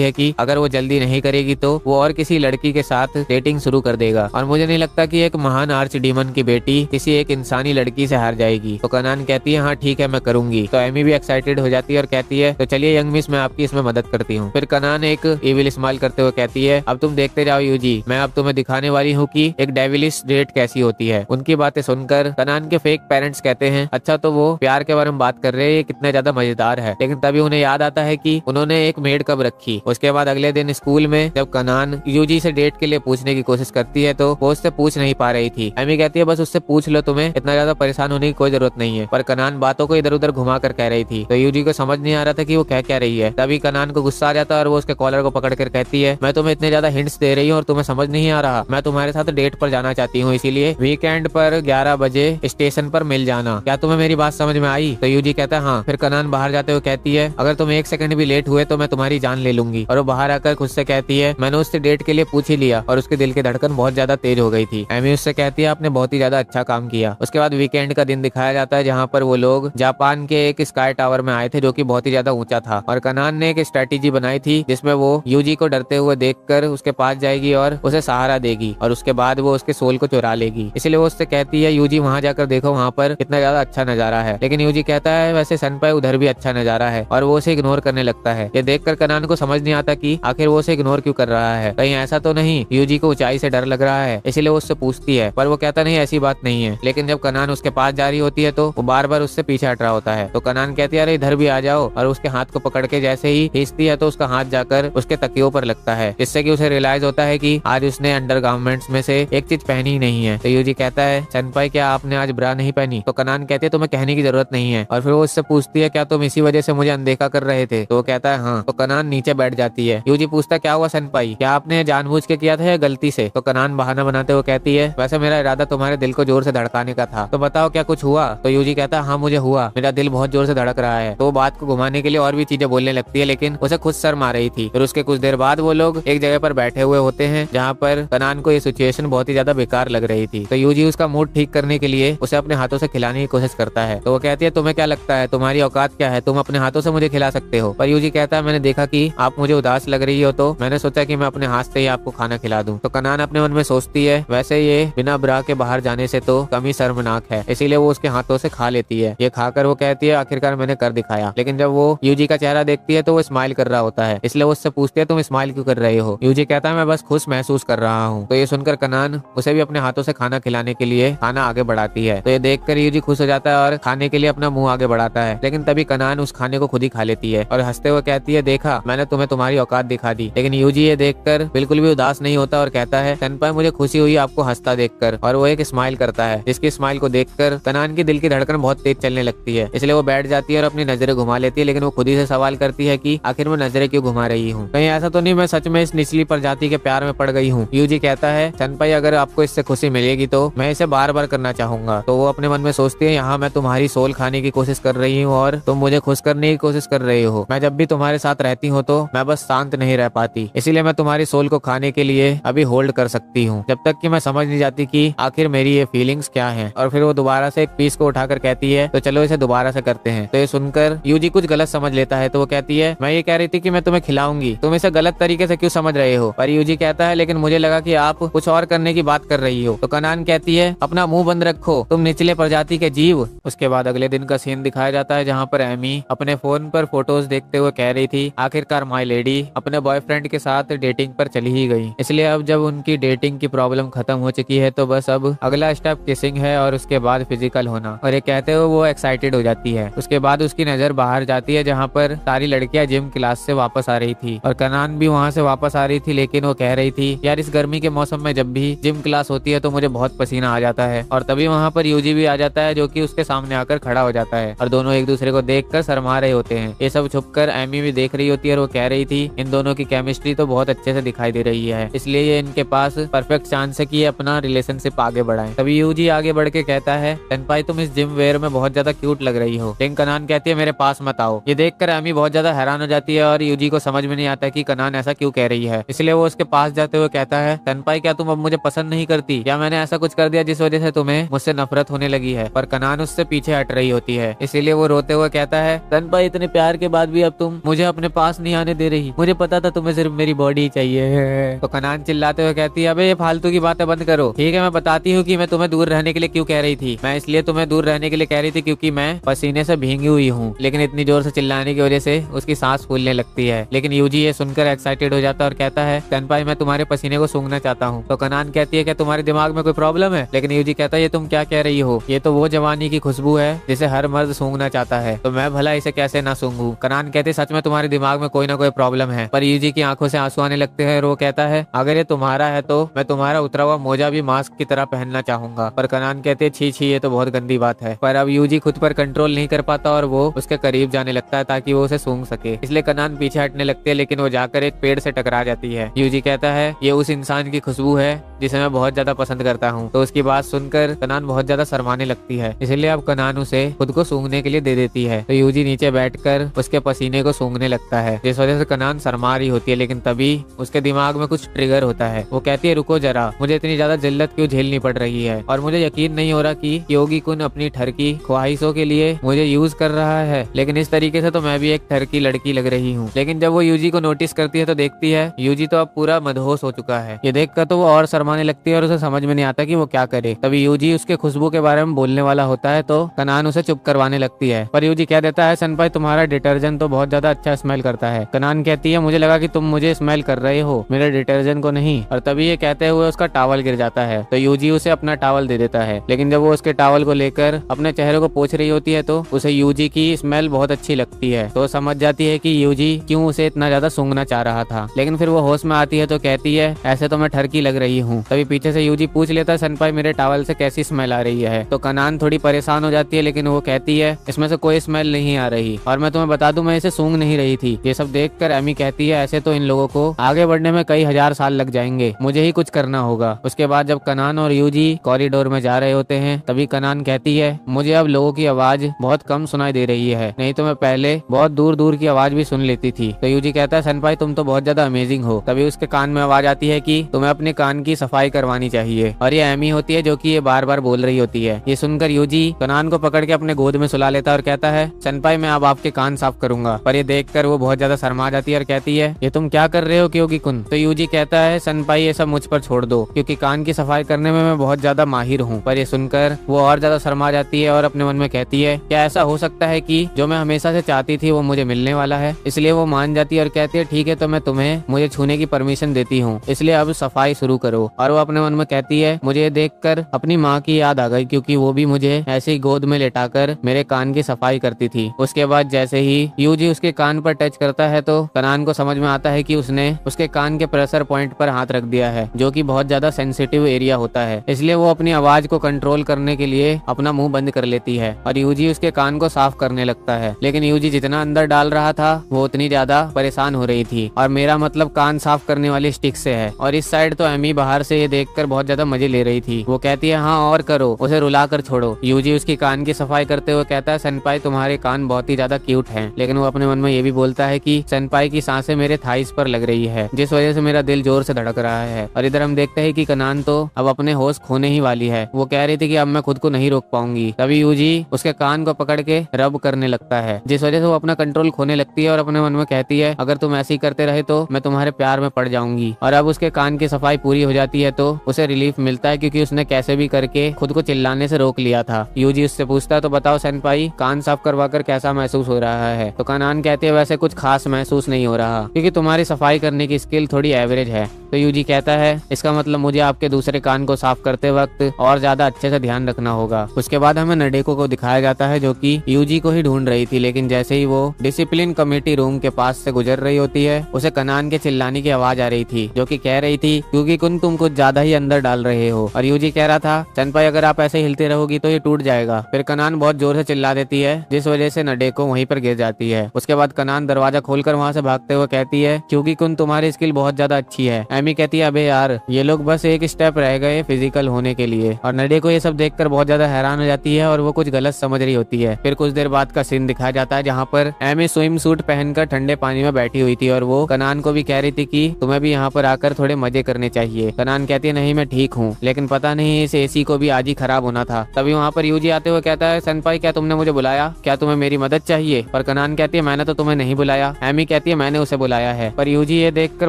है कि अगर वो जल्दी नहीं करेगी तो वो और किसी लड़की के साथ डेटिंग शुरू कर देगा, और मुझे नहीं लगता कि एक महान आर्च डीमन की बेटी किसी एक इंसानी लड़की से हार जाएगी। तो कनान कहती है हाँ ठीक है मैं करूंगी। तो एमी भी एक्साइटेड हो जाती है और कहती है तो चलिए यंग मिस, मैं आपकी इसमें मदद करती हूँ। फिर कनान एक इविल स्माइल करते हुए कहती है अब तुम देखते जाओ यूजी, मैं अब तुम्हें दिखाने वाली हूँ कि एक डेविलिश डेट कैसी होती है। उनकी बातें सुनकर कनान के फेक पेरेंट्स कहते हैं अच्छा तो वो प्यार के बारे में बात कर रहे हैं, ये कितना ज्यादा मजेदार है। लेकिन तभी उन्हें याद आता है कि उन्होंने एक मेड कब रखी। उसके बाद अगले दिन स्कूल में जब कनान यूजी से डेट के लिए पूछने की कोशिश करती है तो वो उससे पूछ नहीं पा रही थी। एमी कहती है बस उससे पूछ लो, तुम्हें इतना ज्यादा परेशान होने की कोई जरूरत नहीं है। पर कनान बातों को इधर उधर घुमा कर कह रही थी, तो यूजी को समझ नहीं आ रहा था कि वो कह रही है। तभी कनान को गुस्सा आ जाता है और वो उसके कॉलर को पकड़ कर कहती है मैं तुम्हें इतने ज्यादा हिंट्स दे रही हूँ और तुम्हें समझ नहीं आ रहा, मैं तुम्हारे साथ डेट पर जाना चाहती हूँ, इसीलिए वीकेंड पर 11 बजे स्टेशन पर मिल जाना। क्या तुम्हें मेरी बात समझ में आई? तो यूजी कहता है हाँ। फिर कनान बाहर जाते हुए कहती है अगर तुम 1 सेकंड भी लेट हुए तो मैं तुम्हारी जान ले लूंगी। और वो बाहर आकर खुद से कहती है मैंने उससे डेट के लिए पूछ ही लिया, और उसके दिल की धड़कन बहुत ज्यादा तेज हो गई थी। एमी उससे कहती है आपने बहुत ही ज्यादा अच्छा काम किया। उसके बाद वीकेंड का दिन दिखाया जाता है जहाँ पर वो लोग जापान के एक स्काई टावर में आए थे जो कि बहुत ही ज्यादा ऊंचा था, और कनान ने एक स्ट्रेटेजी बनाई थी जिसमें वो यूजी को डरते हुए देखकर उसके पास जाएगी और उसे सहारा देगी, और उसके बाद वो उसके सोल को चुरा लेगी। इसलिए वो उससे कहती है यूजी वहाँ जाकर देखो, वहाँ पर कितना ज्यादा अच्छा नजारा है। लेकिन यूजी कहता है वैसे सनपाई उधर भी अच्छा नजारा है, और वो उसे इग्नोर करने लगता है। ये देखकर कनान को समझ नहीं आता कि आखिर वो उसे इग्नोर क्यों कर रहा है, कहीं ऐसा तो नहीं यूजी को ऊंचाई से डर लग रहा है। इसलिए वो उससे पूछती है, पर वो कहता नहीं ऐसी बात नहीं है। लेकिन जब कनान उसके पास जा रही होती है तो वो बार बार उससे पीछे हट रहा होता है। तो कनान कहती है अरे इधर भी आ जाओ, और उसके हाथ को पकड़ के जैसे ही खींचती है तो उसका हाथ जाकर उसके तकियों पर लगता है, जिससे कि उसे रियलाइज होता है कि आज उसने अंडरगारमेंट्स में से एक चीज पहनी ही नहीं है। तो यूजी कहता है सनपाई क्या आपने आज ब्रा नहीं पहनी? तो कनान कहती है तुम्हें कहने की जरूरत नहीं है। और फिर वो उससे पूछती है क्या तुम इसी वजह से मुझे अनदेखा कर रहे थे? तो वो कहता है हाँ। तो कनान नीचे बैठ जाती है। यूजी पूछता है क्या हुआ सनपाई, क्या आपने जानबूझ के किया था या गलती से? तो कनान बहाना बनाते हुए कहती है वैसे मेरा इरादा तुम्हारे दिल को जोर से धड़काने का था, तो बताओ क्या कुछ हुआ? तो यूजी कहता है हाँ मुझे हुआ, मेरा दिल बहुत जोर से धड़क रहा है। तो वो बात को घुमाने के लिए और भी चीजें बोलने लगती है, लेकिन उसे खुद शर्म आ रही थी। फिर उसके कुछ देर बाद वो लोग एक जगह पर बैठे हुए होते हैं जहाँ पर कनान को ये सिचुएशन बहुत ही ज्यादा बेकार लग रही थी। तो यूजी उसका मूड ठीक करने के लिए उसे अपने हाथों से खिलाने की कोशिश करता है। तो वो कहती है तुम्हें क्या लगता है, तुम्हारी औकात क्या है, तुम अपने हाथों से मुझे खिला सकते हो? पर यूजी कहता है मैंने देखा कि आप मुझे उदास लग रही हो तो मैंने सोचा कि मैं अपने हाथ से ही आपको खाना खिला दूं। तो कनान अपने मन में सोचती है वैसे ये बिना ब्रा के बाहर जाने से तो कम ही शर्मनाक है, इसीलिए वो उसके हाथों से खा लेती है। ये खाकर वो कहती है आखिरकार मैंने कर दिखाया। लेकिन जब वो यूजी का चेहरा देखती है तो वो स्माइल कर रहा होता है, इसलिए वो उससे पूछती है तुम स्माइल क्यों कर रहे हो? यूजी कहता है मैं बस खुश महसूस कर रहा हूँ। तो ये सुनकर कनान उसे भी अपने हाथों से खाना खिलाने के लिए खाना आगे बढ़ाती है। तो ये देखकर यूजी खुश हो जाता है और खाने के लिए अपना मुंह आगे बढ़ाता है। लेकिन तभी कनान उस खाने को खुद ही खा लेती है और हंसते हुए कहती है देखा मैंने तुम्हें तुम्हारी औकात दिखा दी। लेकिन यूजी ये देखकर बिल्कुल भी उदास नहीं होता और कहता है सनपाई मुझे खुशी हुई आपको हंसता देखकर, और वो एक स्माइल करता है जिसकी स्माइल को देखकर कनान की दिल की धड़कन बहुत तेज चलने लगती है। इसलिए वो बैठ जाती है और अपनी नजरें घुमा लेती है। लेकिन वो खुद ही से सवाल करती है कि आखिर मैं नजरें क्यों घुमा रही हूँ, कहीं ऐसा तो नहीं मैं सच में इस निचली प्रजाति के प्यार में पड़ गई हूँ? यूजी कहता है सनपाई अगर आपको इससे खुशी मिलेगी तो मैं इसे बार बार करना चाहूंगा। तो वो अपने मन में सोचती है यहाँ मैं तुम्हारी सोल खाने की कोशिश कर रही हूँ और तुम मुझे खुश करने की कोशिश कर रहे हो। मैं जब भी तुम्हारे साथ रहती हूँ तो मैं बस शांत नहीं रह पाती, इसीलिए मैं तुम्हारी सोल को खाने के लिए अभी होल्ड कर सकती हूँ जब तक कि मैं समझ नहीं जाती कि आखिर मेरी ये फीलिंग्स क्या हैं। और फिर वो दोबारा से एक पीस को उठाकर कहती है तो चलो इसे दोबारा से करते हैं। तो ये सुनकर यूजी कुछ गलत समझ लेता है। तो वो कहती है मैं ये कह रही थी कि मैं तुम्हें खिलाऊंगी, तुम इसे गलत तरीके से क्यों समझ रहे हो? पर यूजी कहता है लेकिन मुझे लगा कि आप कुछ और करने की बात कर रही हो। तो कनान कहती है अपना मुंह बंद रखो, तुम निचले प्रजाति के जीव। उसके बाद अगले दिन का सीन दिखाया जाता है जहाँ पर एमी अपने फोन पर फोटोज देखते हुए कह रही थी आखिरकार माय लेडी अपने बॉयफ्रेंड के साथ डेटिंग पर चली ही गई। इसलिए अब जब उनकी डेटिंग की प्रॉब्लम खत्म हो चुकी है तो बस अब अगला स्टेप किसिंग है और उसके बाद फिजिकल होना। और ये कहते हुए वो एक्साइटेड हो जाती है। उसके बाद उसकी नजर बाहर जाती है जहाँ पर सारी लड़कियां जिम क्लास से वापस आ रही थी और कनान भी वहाँ से वापस आ रही थी। लेकिन वो कह रही थी यार इस गर्मी के मौसम में जब भी जिम क्लास होती है तो मुझे बहुत पसीना आ जाता है। और तभी वहाँ पर यूजी भी आ जाता है जो कि उसके सामने आकर खड़ा हो जाता है और दोनों एक दूसरे को देखकर शर्मा रहे होते हैं। ये सब छुपकर एमी भी देख रही होती है और वो कह रही थी इन दोनों की केमिस्ट्री तो बहुत अच्छे से दिखाई दे रही है, इसलिए ये इनके पास परफेक्ट चांस है कि ये अपना रिलेशनशिप आगे बढ़ाएं। तभी यूजी आगे बढ़ के कहता है सनपाई तुम इस जिम वेयर में बहुत ज्यादा क्यूट लग रही हो। लेकिन कनान कहती है मेरे पास मत आओ। ये देखकर एमी बहुत ज्यादा हैरान हो जाती है और यूजी को समझ में नहीं आता कि कनान ऐसा क्यों कह रही है। इसलिए वो उसके पास जाते हुए कहता है सनपाई क्या तुम अब मुझे पसंद नहीं करती, या मैंने ऐसा कुछ कर दिया जिस वजह से तुम्हें मुझसे नफरत होने लगी है? पर कनान उससे पीछे हट रही होती है। इसीलिए वो रोते हुए कहता है, सनपाई इतने प्यार के बाद भी अब तुम मुझे अपने पास नहीं आने दे रही, मुझे पता था तुम्हें सिर्फ मेरी बॉडी चाहिए। तो कनान चिल्लाते हुए कहती है, अबे ये फालतू की बातें बंद करो। ठीक है, मैं बताती हूँ कि मैं तुम्हें दूर रहने के लिए क्यों कह रही थी। मैं इसलिए तुम्हें दूर रहने के लिए कह रही थी क्योंकि मैं पसीने से भींगी हुई हूँ। लेकिन इतनी जोर से चिल्लाने की वजह से उसकी सांस फूलने लगती है। लेकिन यूजी ये सुनकर एक्साइटेड हो जाता है और कहता है, सनपाई मैं तुम्हारे पसीने को सूंघना चाहता हूँ। तो कनान कहती है, क्या तुम्हारे दिमाग में कोई प्रॉब्लम है? लेकिन यूजी कहता है, ये तुम क्या कह रही हो? ये तो वो जवानी की खुशबू है जिसे हर मर्द सूंघना चाहता है, तो मैं भला इसे कैसे ना सूंघूं। कनान कहते, सच में तुम्हारे दिमाग में कोई ना कोई प्रॉब्लम है। पर यूजी की आंखों से आंसू आने लगते हैं और वो कहता है, अगर ये तुम्हारा है तो मैं तुम्हारा उतरा हुआ मोजा भी मास्क की तरह पहनना चाहूंगा। पर कनान कहते, छी छी, ये तो बहुत गंदी बात है। पर अब यूजी खुद पर कंट्रोल नहीं कर पाता और वो उसके करीब जाने लगता है ताकि वो उसे सूंघ सके। इसलिए कनान पीछे हटने लगती है, लेकिन वो जाकर एक पेड़ से टकरा जाती है। यूजी कहता है, ये उस इंसान की खुशबू है जिसे मैं बहुत ज्यादा पसंद करता हूँ। तो उसकी बात सुनकर कनान बहुत ज्यादा शर्माने लगती है। इसलिए अब कनान उसे खुद को सूंघने के लिए दे देती है। तो यूजी नीचे बैठकर उसके पसीने को सूंघने लगता है, जिस वजह से कनान शर्मा रही होती है। लेकिन तभी उसके दिमाग में कुछ ट्रिगर होता है। वो कहती है, रुको जरा, मुझे इतनी ज्यादा जिल्लत क्यों झेलनी पड़ रही है और मुझे यकीन नहीं हो रहा कि योगी कुन अपनी ठरकी ख्वाहिशों के लिए मुझे यूज कर रहा है। लेकिन इस तरीके से तो मैं भी एक ठरकी लड़की लग रही हूँ। लेकिन जब वो यूजी को नोटिस करती है तो देखती है यूजी तो अब पूरा मदहोश हो चुका है। ये देखकर तो वो और शर्माने लगती है और उसे समझ में नहीं आता कि वो क्या करे। तभी यूजी उसके खुशबू के बारे में बोलने वाला होता है तो कनान उसे चुप करवाने लगती है। पर यूजी कह देता है, सनपाई तुम्हारा डिटर्जेंट तो बहुत ज्यादा अच्छा स्मेल करता है। कनान कहती है, मुझे लगा कि तुम मुझे स्मेल कर रहे हो, मेरे डिटर्जेंट को नहीं। और तभी ये कहते हुए उसका टॉवल गिर जाता है। तो यूजी उसे अपना टॉवल दे देता है। लेकिन जब वो उसके टॉवल को लेकर अपने चेहरे को पोंछ रही होती है तो उसे यूजी की स्मेल बहुत अच्छी लगती है। तो समझ जाती है कि यूजी क्यों उसे इतना ज्यादा सूंघना चाह रहा था। लेकिन फिर वो होश में आती है तो कहती है, ऐसे तो मैं ठरकी लग रही हूँ। तभी पीछे से यूजी पूछ लेता है, सनपाई मेरे टॉवल से कैसी स्मेल आ रही है? तो कनान थोड़ी परेशान हो जाती है, लेकिन वो कहती है, इसमें से कोई स्मेल नहीं आ रही और मैं तुम्हें बता दूं, मैं इसे सूंघ नहीं रही थी। ये सब देखकर एमी कहती है, ऐसे तो इन लोगों को आगे बढ़ने में कई हजार साल लग जाएंगे, मुझे ही कुछ करना होगा। उसके बाद जब कनान और यूजी कॉरिडोर में जा रहे होते हैं तभी कनान कहती है, मुझे अब लोगों की आवाज बहुत कम सुनाई दे रही है, नहीं तो मैं पहले बहुत दूर दूर की आवाज भी सुन लेती थी। तो यूजी कहता है, सनपाई तुम तो बहुत ज्यादा अमेजिंग हो। तभी उसके कान में आवाज आती है कि तुम्हें अपने कान की सफाई करवानी चाहिए। और ये एमी होती है जो कि ये बार बार बोल रही होती है। ये सुनकर यूजी कनान को पकड़ के अपने गोद में सुला लेता है और कहता है, सनपाई मैं अब आपके कान साफ करूंगा। पर ये देखकर वो बहुत ज्यादा शर्मा जाती है और कहती है, ये तुम क्या कर रहे हो क्योगी कुन? तो यूजी कहता है, सनपाई ये सब मुझ पर छोड़ दो, क्योंकि कान की सफाई करने में मैं बहुत ज्यादा माहिर हूँ। पर ये सुनकर वो और ज्यादा शर्मा जाती है और अपने मन में कहती है, क्या ऐसा हो सकता है कि जो मैं हमेशा से चाहती थी वो मुझे मिलने वाला है? इसलिए वो मान जाती है और कहती है, ठीक है, तो मैं तुम्हें मुझे छूने की परमिशन देती हूँ, इसलिए अब सफाई शुरू करो। और वो अपने मन में कहती है, मुझे देखकर अपनी माँ की याद आ गई, क्योंकि वो भी मुझे ऐसे ही गोद में लेटाकर मेरे कान की सफाई करती थी। उसके बाद जैसे ही यूजी उसके कान पर टच करता है तो कनान को समझ में आता है कि उसने उसके कान के प्रेशर पॉइंट पर हाथ रख दिया है, जो कि बहुत ज्यादा सेंसिटिव एरिया होता है। इसलिए वो अपनी आवाज को कंट्रोल करने के लिए अपना मुंह बंद कर लेती है और यूजी उसके कान को साफ करने लगता है। लेकिन यूजी जितना अंदर डाल रहा था वो उतनी ज्यादा परेशान हो रही थी। और मेरा मतलब कान साफ करने वाली स्टिक से है। और इस साइड तो एमी बाहर से ये देखकर बहुत ज्यादा मजे ले रही थी। वो कहती है, हाँ और करो, उसे रुला कर छोड़ो। यूजी उसकी कान की सफाई करते हुए कहता है, सनपाई तुम्हारे कान बहुत ही ज्यादा क्यूट हैं। लेकिन वो अपने मन में ये भी बोलता है कि सनपाई की सांसें मेरे थाइस पर लग रही है, जिस वजह से मेरा दिल जोर से धड़क रहा है। और इधर हम देखते हैं कि कनान तो अब अपने होश खोने ही वाली है। वो कह रही थी कि अब मैं खुद को नहीं रोक पाऊंगी। तभी यूजी उसके कान को पकड़ के रब करने लगता है, जिस वजह से वो अपना कंट्रोल खोने लगती है और अपने मन में कहती है, अगर तुम ऐसे ही करते रहे तो मैं तुम्हारे प्यार में पड़ जाऊंगी। और अब उसके कान की सफाई पूरी हो जाती है तो उसे रिलीफ मिलता है, क्योंकि उसने कैसे भी करके खुद को चिल्लाने से रोक लिया था। यूजी उससे पूछता है, तो बताओ सनपाई, कान साफ करवाकर कैसा महसूस हो रहा है? तो कनान कहती है, वैसे कुछ खास महसूस नहीं हो रहा, क्योंकि तुम्हारी सफाई करने की स्किल थोड़ी एवरेज है। तो यूजी कहता है, इसका मतलब मुझे आपके दूसरे कान को साफ करते वक्त और ज्यादा अच्छे से ध्यान रखना होगा। उसके बाद हमें नडेको को दिखाया जाता है जो कि यूजी को ही ढूंढ रही थी। लेकिन जैसे ही वो डिसिप्लिन कमेटी रूम के पास से गुजर रही होती है उसे कनान के चिल्लाने की आवाज आ रही थी, जो कि कह रही थी, क्योंकि कुन तुम कुछ ज्यादा ही अंदर डाल रहे हो। और यूजी कह रहा था, सनपाई अगर आप ऐसे हिलते रहोगी तो ये टूट जाएगा। फिर कनान बहुत जोर से चिल्ला देती है, जिस वजह से नडेको वहीं पर गिर जाती है। उसके बाद कनान दरवाजा खोलकर वहाँ से भागते हुए कहती है, क्योंकि कुन तुम्हारी स्किल बहुत ज्यादा अच्छी है, एमी कहती है अबे यार ये लोग बस एक स्टेप रह गए फिजिकल होने के लिए। और नडे को ये सब देखकर बहुत ज्यादा हैरान हो जाती है और वो कुछ गलत समझ रही होती है। फिर कुछ देर बाद का सीन दिखाया जाता है जहाँ पर एमी स्विम सूट पहनकर ठंडे पानी में बैठी हुई थी और वो कनान को भी कह रही थी कि तुम्हें भी यहाँ पर आकर थोड़े मजे करने चाहिए। कनान कहती है नहीं मैं ठीक हूँ, लेकिन पता नहीं इस एसी को भी आज ही खराब होना था। तभी वहाँ पर यूजी आते हुए कहता है सेनपाई क्या तुमने मुझे बुलाया, क्या तुम्हें मेरी मदद चाहिए? पर कनान कहती है मैंने तो तुम्हें नहीं बुलाया। एमी कहती है मैंने उसे बुलाया है। पर यूजी ये देखकर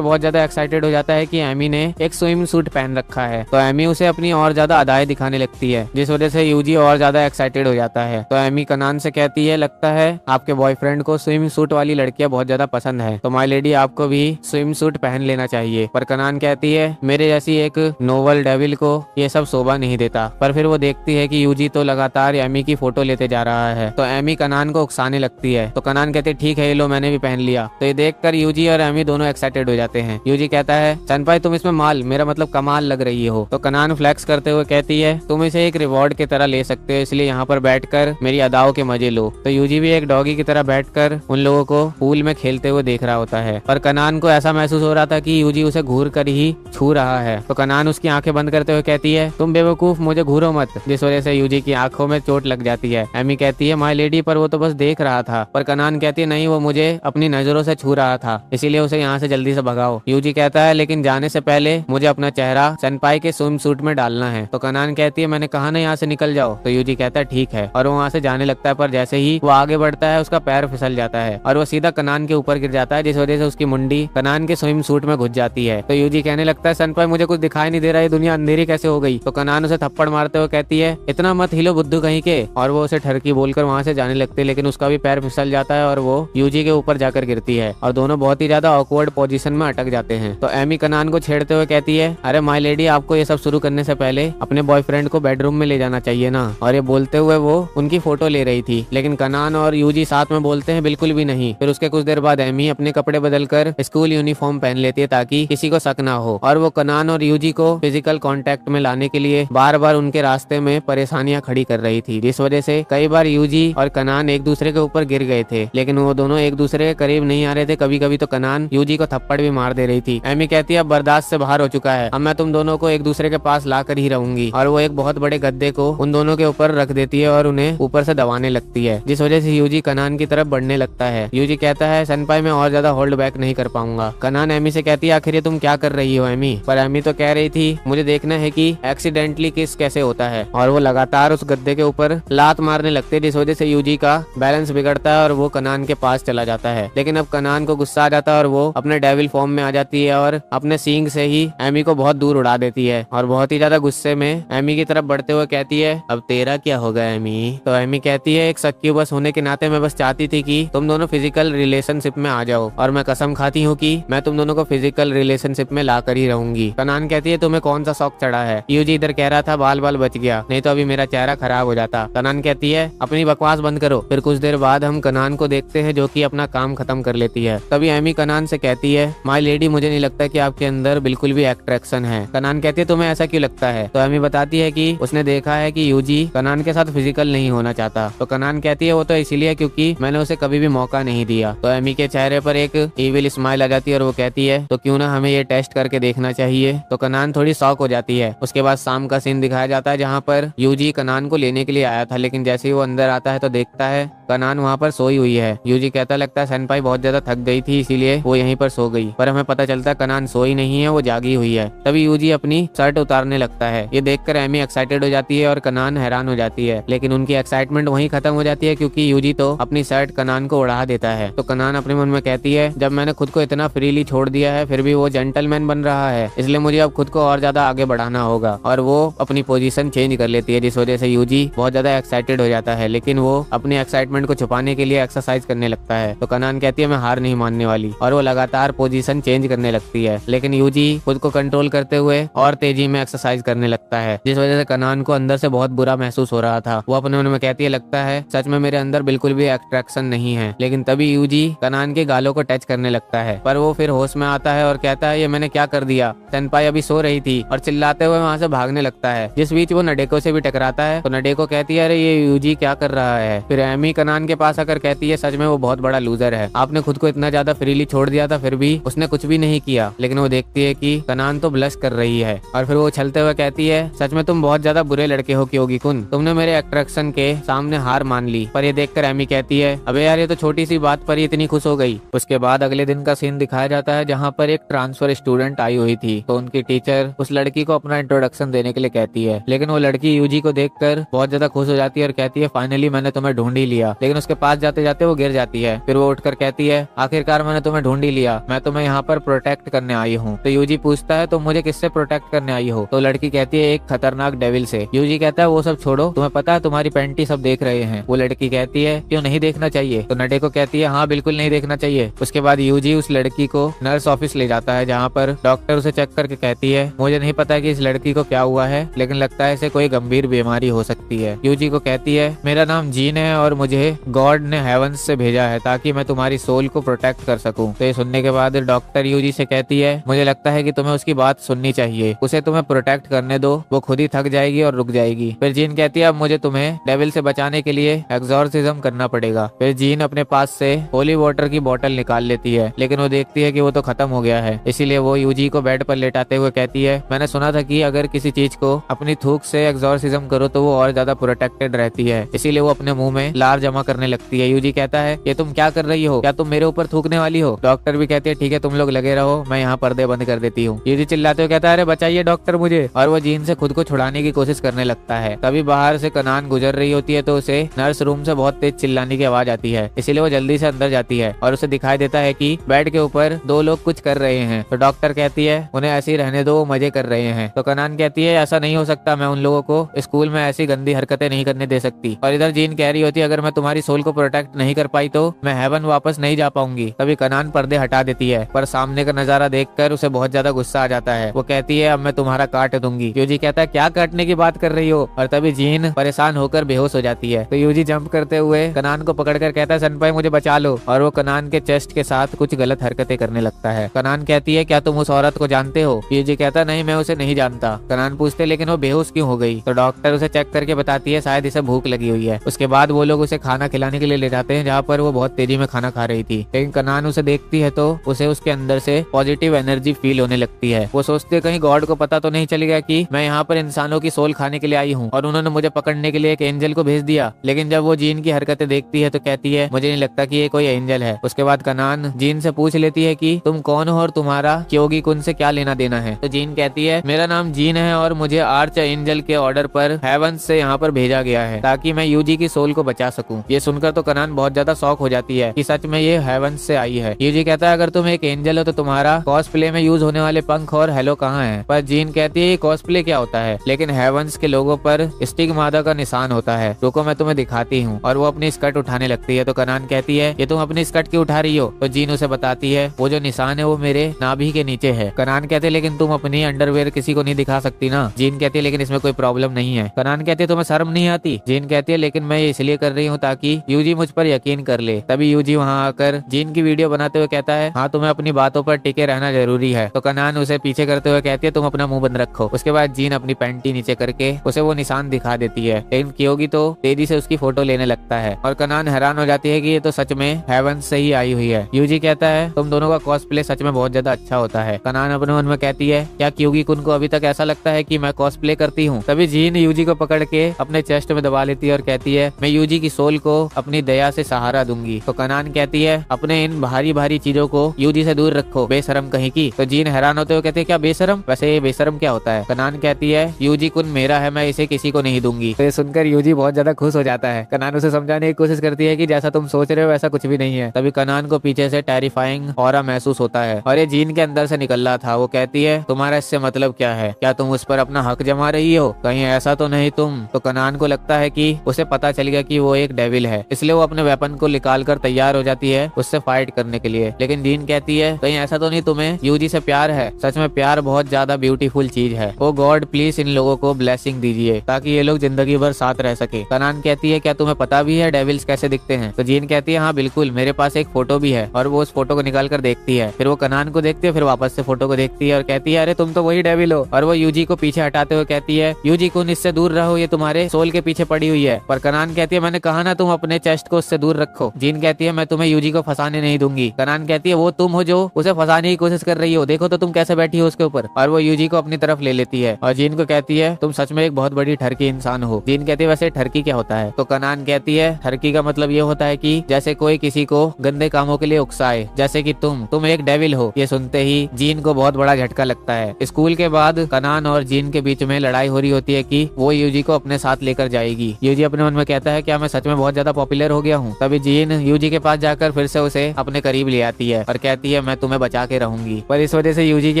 बहुत ज्यादा एक्साइटेड हो जाता है कि एमी ने एक स्विम सूट पहन रखा है। तो एमी उसे अपनी और ज्यादा अदाएं दिखाने लगती है, जिस वजह से यूजी और ज्यादा एक्साइटेड हो जाता है। तो एमी कनान से कहती है लगता है आपके बॉयफ्रेंड को स्विम सूट वाली लड़कियां बहुत ज्यादा पसंद है, तो माय लेडी आपको भी स्विम सूट पहन लेना चाहिए। पर कनान कहती है मेरे जैसी एक नोवल डेविल को ये सब शोभा नहीं देता। पर फिर वो देखती है कि यूजी तो लगातार एमी की फोटो लेते जा रहा है, तो एमी कनान को उकसाने लगती है। तो कनान कहते ठीक है ये लो मैंने भी पहन लिया। तो ये देखकर यूजी और एमी दोनों एक्साइटेड हो जाते हैं। यूजी कहता है सनपाई तुम इसमें माल मेरा मतलब कमाल लग रही हो। तो कनान फ्लेक्स करते हुए कहती है तुम इसे एक रिवॉर्ड की तरह ले सकते हो, इसलिए यहाँ पर बैठकर मेरी अदाओं के मजे लो। तो यूजी भी एक डॉगी की तरह बैठकर उन लोगों को पूल में खेलते हुए देख रहा होता है। पर कनान को ऐसा महसूस हो रहा था कि यूजी उसे घूर कर ही छू रहा है। तो कनान उसकी आंखें बंद करते हुए कहती है तुम बेवकूफ मुझे घूरो मत, जिस वजह से यूजी की आंखों में चोट लग जाती है। एमी कहती है माय लेडी पर वो तो बस देख रहा था। पर कनान कहती है नहीं वो मुझे अपनी नजरों से छू रहा था, इसीलिए उसे यहाँ से जल्दी से भगाओ। यूजी कहता है लेकिन जाने से पहले मुझे अपना चेहरा सनपाई के स्विम सूट में डालना है। तो कनान कहती है मैंने कहा ना यहाँ से निकल जाओ। तो यूजी कहता है ठीक है और वो वहाँ से जाने लगता है। पर जैसे ही वो आगे बढ़ता है उसका पैर फिसल जाता है और वो सीधा कनान के ऊपर गिर जाता है, जिस वजह से उसकी मुंडी कनान के स्विम सूट में घुस जाती है। तो यूजी कहने लगता है सनपाई मुझे कुछ दिखाई नहीं दे रहा, ये दुनिया अंधेरी कैसे हो गई? तो कनान उसे थप्पड़ मारते हुए कहती है इतना मत हिलो बुद्धू कहीं के, और वो उसे ठरकी बोलकर वहाँ से जाने लगती है। लेकिन उसका भी पैर फिसल जाता है और वो यूजी के ऊपर जाकर गिरती है और दोनों बहुत ही ज्यादा ऑकवर्ड पोजीशन में अटक जाते हैं। तो एमी कनान को छेड़ते हुए कहती है अरे माय लेडी आपको ये सब शुरू करने से पहले अपने बॉयफ्रेंड को बेडरूम में ले जाना चाहिए ना। और ये बोलते हुए वो उनकी फोटो ले रही थी, लेकिन कनान और यूजी साथ में बोलते हैं बिल्कुल भी नहीं। फिर उसके कुछ देर बाद एमी अपने कपड़े बदलकर स्कूल यूनिफॉर्म पहन लेती है ताकि किसी को शक ना हो। और वो कनान और यूजी को फिजिकल कांटेक्ट में लाने के लिए बार बार उनके रास्ते में परेशानियां खड़ी कर रही थी, जिस वजह से कई बार यूजी और कनान एक दूसरे के ऊपर गिर गए थे। लेकिन वो दोनों एक दूसरे के करीब नहीं आ रहे थे। कभी कभी तो कनान यूजी को थप्पड़ भी मार दे रही थी। एमी कहती है अब बर्दाश्त से बाहर हो चुका है, अब मैं तुम दोनों को एक दूसरे के पास ला कर ही रहूंगी। और वो एक बहुत बड़े गद्दे को उन दोनों के ऊपर रख देती है और उन्हें ऊपर से दबाने लगती है, जिस वजह से यूजी कनान की तरफ बढ़ने लगता है। यूजी कहता है सनपाई मैं और ज्यादा होल्ड बैक नहीं कर पाऊंगा। कनान एमी से कहती है आखिर ये तुम क्या कर रही हो एमी? पर एमी तो कह रही थी मुझे देखना है कि एक्सीडेंटली किस कैसे होता है। और वो लगातार उस गद्दे के ऊपर लात मारने लगते हैं, जिस वजह से यूजी का बैलेंस बिगड़ता है और वो कनान के पास चला जाता है। लेकिन अब कनान को गुस्सा आ जाता है और वो अपने डेविल फॉर्म में आ जाती है और अपने सींग से ही एमी को बहुत दूर उड़ा देती है। और बहुत ही ज्यादा गुस्से में एमी की तरफ बढ़ते हुए कहती है अब तेरा क्या होगा एमी? तो एमी कहती है एक सक्यूबस होने के नाते मैं बस चाहती थी कि तुम दोनों फिजिकल रिलेशनशिप में आ जाओ, और मैं कसम खाती हूँ कि मैं तुम दोनों को फिजिकल रिलेशनशिप में ला कर ही रहूंगी। कनान कहती है तुम्हें कौन सा शौक चढ़ा है? यूजी इधर कह रहा था बाल बाल बच गया, नहीं तो अभी मेरा चेहरा खराब हो जाता। कनान कहती है अपनी बकवास बंद करो। फिर कुछ देर बाद हम कनान को देखते हैं जो कि अपना काम खत्म कर लेती है। तभी एमी कनान से कहती है माय लेडी मुझे नहीं लगता कि आपके अंदर बिल्कुल भी अट्रैक्शन है। कनान कहती है तुम्हें ऐसा क्यों लगता है? तो एमी बताती है कि उसने देखा है कि यूजी कनान के साथ फिजिकल नहीं होना चाहता। तो कनान कहती है वो तो इसीलिए क्योंकि मैंने उसे कभी भी मौका नहीं दिया। तो एमी के चेहरे पर एक इविल स्माइल आ जाती है और वो कहती है तो क्यों ना हमें ये टेस्ट करके देखना चाहिए। तो कनान थोड़ी शॉक हो जाती है। उसके बाद शाम का सीन दिखाया जाता है जहाँ पर यूजी कनान को लेने के लिए आया था, लेकिन जैसे ही वो अंदर आता है तो देखता है कनान वहाँ पर सोई हुई है। यूजी कहता लगता है सनपाई बहुत ज्यादा थक गई थी इसीलिए वो यहीं पर सो गई, पर हमें पता चलता है कनान सोई नहीं है, वो जागी हुई है। तभी यूजी अपनी शर्ट उतारने लगता है। ये देखकर एमी एक्साइटेड हो जाती है और कनान हैरान हो जाती है, लेकिन उनकी एक्साइटमेंट वहीं खत्म हो जाती है क्योंकि यूजी तो अपनी शर्ट कनान को उड़ा देता है। तो कनान अपने मन में कहती है जब मैंने खुद को इतना फ्रीली छोड़ दिया है फिर भी वो जेंटलमैन बन रहा है, इसलिए मुझे अब खुद को और ज्यादा आगे बढ़ाना होगा। और वो अपनी पोजीशन चेंज कर लेती है, जिस वजह से यूजी बहुत ज्यादा एक्साइटेड हो जाता है, लेकिन वो अपनी एक्साइटमेंट को छुपाने के लिए एक्सरसाइज करने लगता है। तो कनान कहती है मैं हार नहीं मानने वाली, और वो लगातार पोजीशन चेंज करने लगती है। लेकिन यूजी खुद को कंट्रोल करते हुए और तेजी में एक्सरसाइज करने लगता है, जिस वजह से कनान को अंदर से बहुत बुरा महसूस हो रहा था। वो अपने मन में कहती है लगता है सच में मेरे अंदर बिल्कुल भी अट्रैक्शन नहीं है। लेकिन तभी यूजी कनान के गालों को टच करने लगता है, पर वो फिर होश में आता है और कहता है ये मैंने क्या कर दिया? सनपाई अभी सो रही थी, और चिल्लाते हुए वहाँ से भागने लगता है। जिस बीच वो नडेको से भी टकराता है। तो नडेको कहती है अरे ये यूजी क्या कर रहा है? फिर एमी कनान के पास आकर कहती है सच में वो बहुत बड़ा लूजर है, आपने खुद को इतना ज्यादा फ्रीली छोड़ दिया था फिर भी उसने कुछ भी नहीं किया। लेकिन वो देखती है कि कनान तो ब्लश कर रही है और फिर वो उछलते हुए कहती है, सच में तुम बहुत ज्यादा बुरे लड़के हो क्योगी कुन, तुमने मेरे अट्रैक्शन के सामने हार मान ली। पर ये देखकर एमी कहती है, अबे यार ये तो छोटी सी बात पर ही इतनी खुश हो गई। उसके बाद अगले दिन का सीन दिखाया जाता है जहाँ पर एक ट्रांसफर स्टूडेंट आई हुई थी। तो उनकी टीचर उस लड़की को अपना इंट्रोडक्शन देने के लिए कहती है, लेकिन वो लड़की यूजी को देखकर बहुत ज्यादा खुश हो जाती है और कहती है, फाइनली मैंने तुम्हें ढूंढ ही लिया। लेकिन उसके पास जाते जाते वो गिर जाती है। फिर वो उठकर कहती है, आखिरकार मैंने तुम्हें ढूंढ ही लिया, मैं तुम्हें यहाँ पर प्रोटेक्ट करने आई हूँ। तो यूजी पूछता है, तुम मुझे किससे प्रोटेक्ट करने आई हो? तो लड़की कहती है, एक खतरनाक डेविल से। यूजी कहता है, वो सब छोड़ो, तुम्हें पता है तुम्हारी पैंटी सब देख रहे हैं। वो लड़की कहती है, क्यों नहीं देखना चाहिए? तो नडेको कहती है, हाँ बिल्कुल नहीं देखना चाहिए। उसके बाद यूजी उस लड़की को नर्स ऑफिस ले जाता है जहाँ पर डॉक्टर उसे चेक करके कहती है, मुझे नहीं पता कि इस लड़की को क्या हुआ है, लेकिन लगता है इसे कोई गंभीर बीमारी हो सकती है। यूजी को कहती है, मेरा नाम जीन है और मुझे गॉड ने हेवंस से भेजा है ताकि मैं तुम्हारी सोल को प्रोटेक्ट कर सकूं। तो ये सुनने के बाद डॉक्टर यूजी से कहती है, मुझे लगता है कि तुम्हें उसकी बात सुननी चाहिए, उसे तुम्हें प्रोटेक्ट करने दो, वो खुद ही थक जाएगी और रुक जाएगी। फिर जीन कहती है, अब मुझे तुम्हें डेविल से बचाने के लिए एग्जॉर्सिज्म करना पड़ेगा। फिर जीन अपने पास से होली वाटर की बोतल निकाल लेती है, लेकिन वो देखती है कि वो तो खत्म हो गया है। इसीलिए वो यूजी को बेड पर लेटाते हुए कहती है, मैंने सुना था कि अगर किसी चीज को अपनी थूक से एग्जॉर्सिज्म करो तो वो और ज्यादा प्रोटेक्टेड रहती है। इसीलिए वो अपने मुंह में लार जमा करने लगती है। यूजी कहता है, ये तुम क्या कर रही हो? क्या तुम मेरे ऊपर थूकने वाली हो? डॉक्टर भी कहती है, ठीक है तुम लोग लगे रहो, मैं यहाँ पर्दे बंद कर देती हूँ। यूजी चिल्लाते हुए कहता है, अरे बचाइए डॉक्टर मुझे। और वो जीन से खुद को छुड़ाने की कोशिश करने लगता है। तभी बाहर से कनान गुजर रही होती है तो उसे नर्स रूम से बहुत तेज चिल्लाने की आवाज आती है। इसीलिए वो जल्दी से अंदर जाती है और उसे दिखाई देता है कि बेड के ऊपर दो लोग कुछ कर रहे हैं। तो डॉक्टर कहती है, उन्हें ऐसे ही रहने दो, वो मजे कर रहे हैं। तो कनान कहती है, ऐसा नहीं हो सकता, मैं उन लोगों को स्कूल में ऐसी गंदी हरकतें नहीं करने दे सकती। और इधर जीन कह रही होती है, अगर मैं तुम्हारी सोल को प्रोटेक्ट नहीं कर पाई तो मैं हेवन वापस नहीं जा पाऊंगी। तभी कनान पर्दे हटा देती है, पर सामने का नजारा देखकर उसे बहुत ज्यादा गुस्सा आ जाता है। वो कहती है, अब मैं तुम्हारा काट दूंगी। यूजी कहता है, क्या काटने की बात कर रही हो? और तभी जीन परेशान होकर बेहोश हो जाती है। तो यूजी जंप करते हुए कनान को पकड़कर कहता है, सनपाई मुझे बचा लो। और वो कनान के चेस्ट के साथ कुछ गलत हरकतें करने लगता है। कनान कहती है, क्या तुम उस औरत को जानते हो? यूजी कहता, नहीं मैं उसे नहीं जानता। कनान पूछते, लेकिन वो बेहोश क्यों हो गई? तो डॉक्टर उसे चेक करके बताती है, शायद इसे भूख लगी हुई है। उसके बाद वो लोग उसे खाना खिलाने के लिए ले जाते हैं जहाँ पर वो बहुत तेजी में खाना खा रही थी। लेकिन कनान उसे देखती है तो उसे उसके अंदर से पॉजिटिव एनर्जी फील होने लगती है। वो सोचती है, कहीं गॉड को पता तो नहीं चल गया कि मैं यहाँ पर इंसानों की सोल खाने के लिए आई हूँ और उन्होंने मुझे पकड़ने के लिए एक एंजल को भेज दिया। लेकिन जब वो जीन की हरकतें देखती है तो कहती है, मुझे नहीं लगता कि ये कोई एंजल है। उसके बाद कनान जीन से पूछ लेती है कि तुम कौन हो और तुम्हारा क्योगी कुन से क्या लेना देना है? तो जीन कहती है, मेरा नाम जीन है और मुझे आर्च एंजल के ऑर्डर पर हेवन से यहाँ पर भेजा गया है ताकि मैं यूजी की सोल को बचा सकूं। ये सुनकर तो कनान बहुत ज्यादा शॉक हो जाती है कि सच में ये हेवन से आई है। यूजी कहता है, अगर तुम एक एंजल हो तो तुम्हारा कॉस्प्ले में यूज होने वाले पंख और हेलो कहाँ है? पर जीन कहती है, कॉस्प्ले क्या होता है? लेकिन हेवंस के लोगों पर स्टिग्माता का निशान होता है, रुको मैं तुम्हें दिखाती हूँ। और वो अपनी स्कर्ट उठाने लगती है। तो कनान कहती है, ये तुम अपनी स्कर्ट क्यों उठा रही हो? तो जीन उसे बताती है, वो जो निशान है वो मेरे नाभि के नीचे है। कनान कहते हैं, लेकिन तुम अपनी अंडरवेयर किसी को नहीं दिखा सकती ना? जीन कहती है, लेकिन इसमें कोई प्रॉब्लम नहीं है। कनान कहती है, तुम्हें शर्म नहीं आती? जीन कहती है, लेकिन मैं ये इसलिए कर रही हूँ ताकि यूजी मुझ पर यकीन कर ले। तभी यूजी वहाँ आकर जीन की वीडियो बनाते हुए कहता है, हाँ तुम्हें अपनी बातों पर टिके रहना जरूरी है। तो कनान उसे पीछे करते हुए कहती है, तुम अपना मुंह बंद रखो। उसके बाद जीन अपनी पैंटी नीचे करके उसे वो निशान दिखा देती है। लेकिन कियोगी तो तेजी से उसकी फोटो लेने लगता है और कनान हैरान हो जाती है कि ये तो सच में हेवन से ही आई हुई है। यूजी कहता है, तुम दोनों का कॉस्प्ले सच में बहुत ज्यादा अच्छा होता है। कनान अपने मन में कहती है, क्या कियोगी कुन को अभी तक ऐसा लगता है कि मैं कॉस्प्ले करती हूँ? तभी जीन यूजी को पकड़ के अपने चेस्ट में दबा लेती है और कहती है, मैं यूजी की सोल को अपनी दया से सहारा दूंगी। तो कनान कहती है, अपने इन भारी भारी चीजों को यूजी से दूर रखो, बेशरम कहीं की। तो जीन हैरान होते हुए कहते हैं, क्या बेशरम? वैसे ये बेशरम क्या होता है? कनान कहती है, यूजी कुन मेरा है, मैं इसे किसी को नहीं दूंगी। तो ये सुनकर यूजी बहुत ज्यादा खुश हो जाता है। कनान उसे समझाने की कोशिश करती है कि जैसा तुम सोच रहे हो वैसा कुछ भी नहीं है। तभी कनान को पीछे से टेरिफाइंग ऑरा महसूस होता है और ये जीन के अंदर से निकल रहा था। वो कहती है, तुम्हारा इससे मतलब क्या है? क्या तुम उस पर अपना हक जमा रही हो? कहीं ऐसा तो नहीं तुम? तो कनान को लगता है कि उसे पता चल गया कि वो एक डेविल है, इसलिए वो अपने वेपन को निकाल कर तैयार हो जाती है उससे फाइट करने के लिए। लेकिन जीन कहती है, कहीं ऐसा तो नहीं तुम्हें यूजी से प्यार है? सच में प्यार बहुत ज्यादा ब्यूटीफुल चीज है। ओ गॉड प्लीज इन लोगों को ब्लेसिंग दीजिए ताकि ये लोग जिंदगी भर साथ रह सके। कनान कहती है, क्या तुम्हें पता भी है डेविल्स कैसे दिखते हैं? तो जीन कहती है, हाँ बिल्कुल, मेरे पास एक फोटो भी है। और वो उस फोटो को निकाल कर देखती है। फिर वो कनान को देखती है, फिर वापस से फोटो को देखती है और कहती है, अरे तुम तो वही डेविल हो। और वो यूजी को पीछे हटाते हुए कहती है, यूजी कुन इससे दूर रहो, ये तुम्हारे सोल के पीछे पड़ी हुई है। पर कनान कहती है, मैंने कहा ना तुम अपने चेस्ट को उससे दूर रखो। जीन कहती है, मैं तुम्हें यूजी को फंसाने नहीं दूंगी। कनान कहती है, वो तुम हो जो उसे फंसाने की कोशिश कर कर रही हो, देखो तो तुम कैसे बैठी हो उसके ऊपर। और वो यूजी को अपनी तरफ ले लेती है और जीन को कहती है तुम सच में एक बहुत बड़ी ठरकी इंसान हो। जीन कहती है वैसे ठरकी क्या होता है? तो कनान कहती है ठरकी का मतलब ये होता है कि जैसे कोई किसी को गंदे कामों के लिए उकसाए, जैसे कि तुम एक डेविल हो। ये सुनते ही जीन को बहुत बड़ा झटका लगता है। स्कूल के बाद कनान और जीन के बीच में लड़ाई हो रही होती है कि वो यूजी को अपने साथ लेकर जाएगी। यूजी अपने मन में कहता है क्या मैं सच में बहुत ज्यादा पॉपुलर हो गया हूँ? तभी जीन यूजी के पास जाकर फिर से उसे अपने करीब ले आती है और कहती है मैं तुम्हें बचा के रहूंगी। पर इस वजह से यूजी की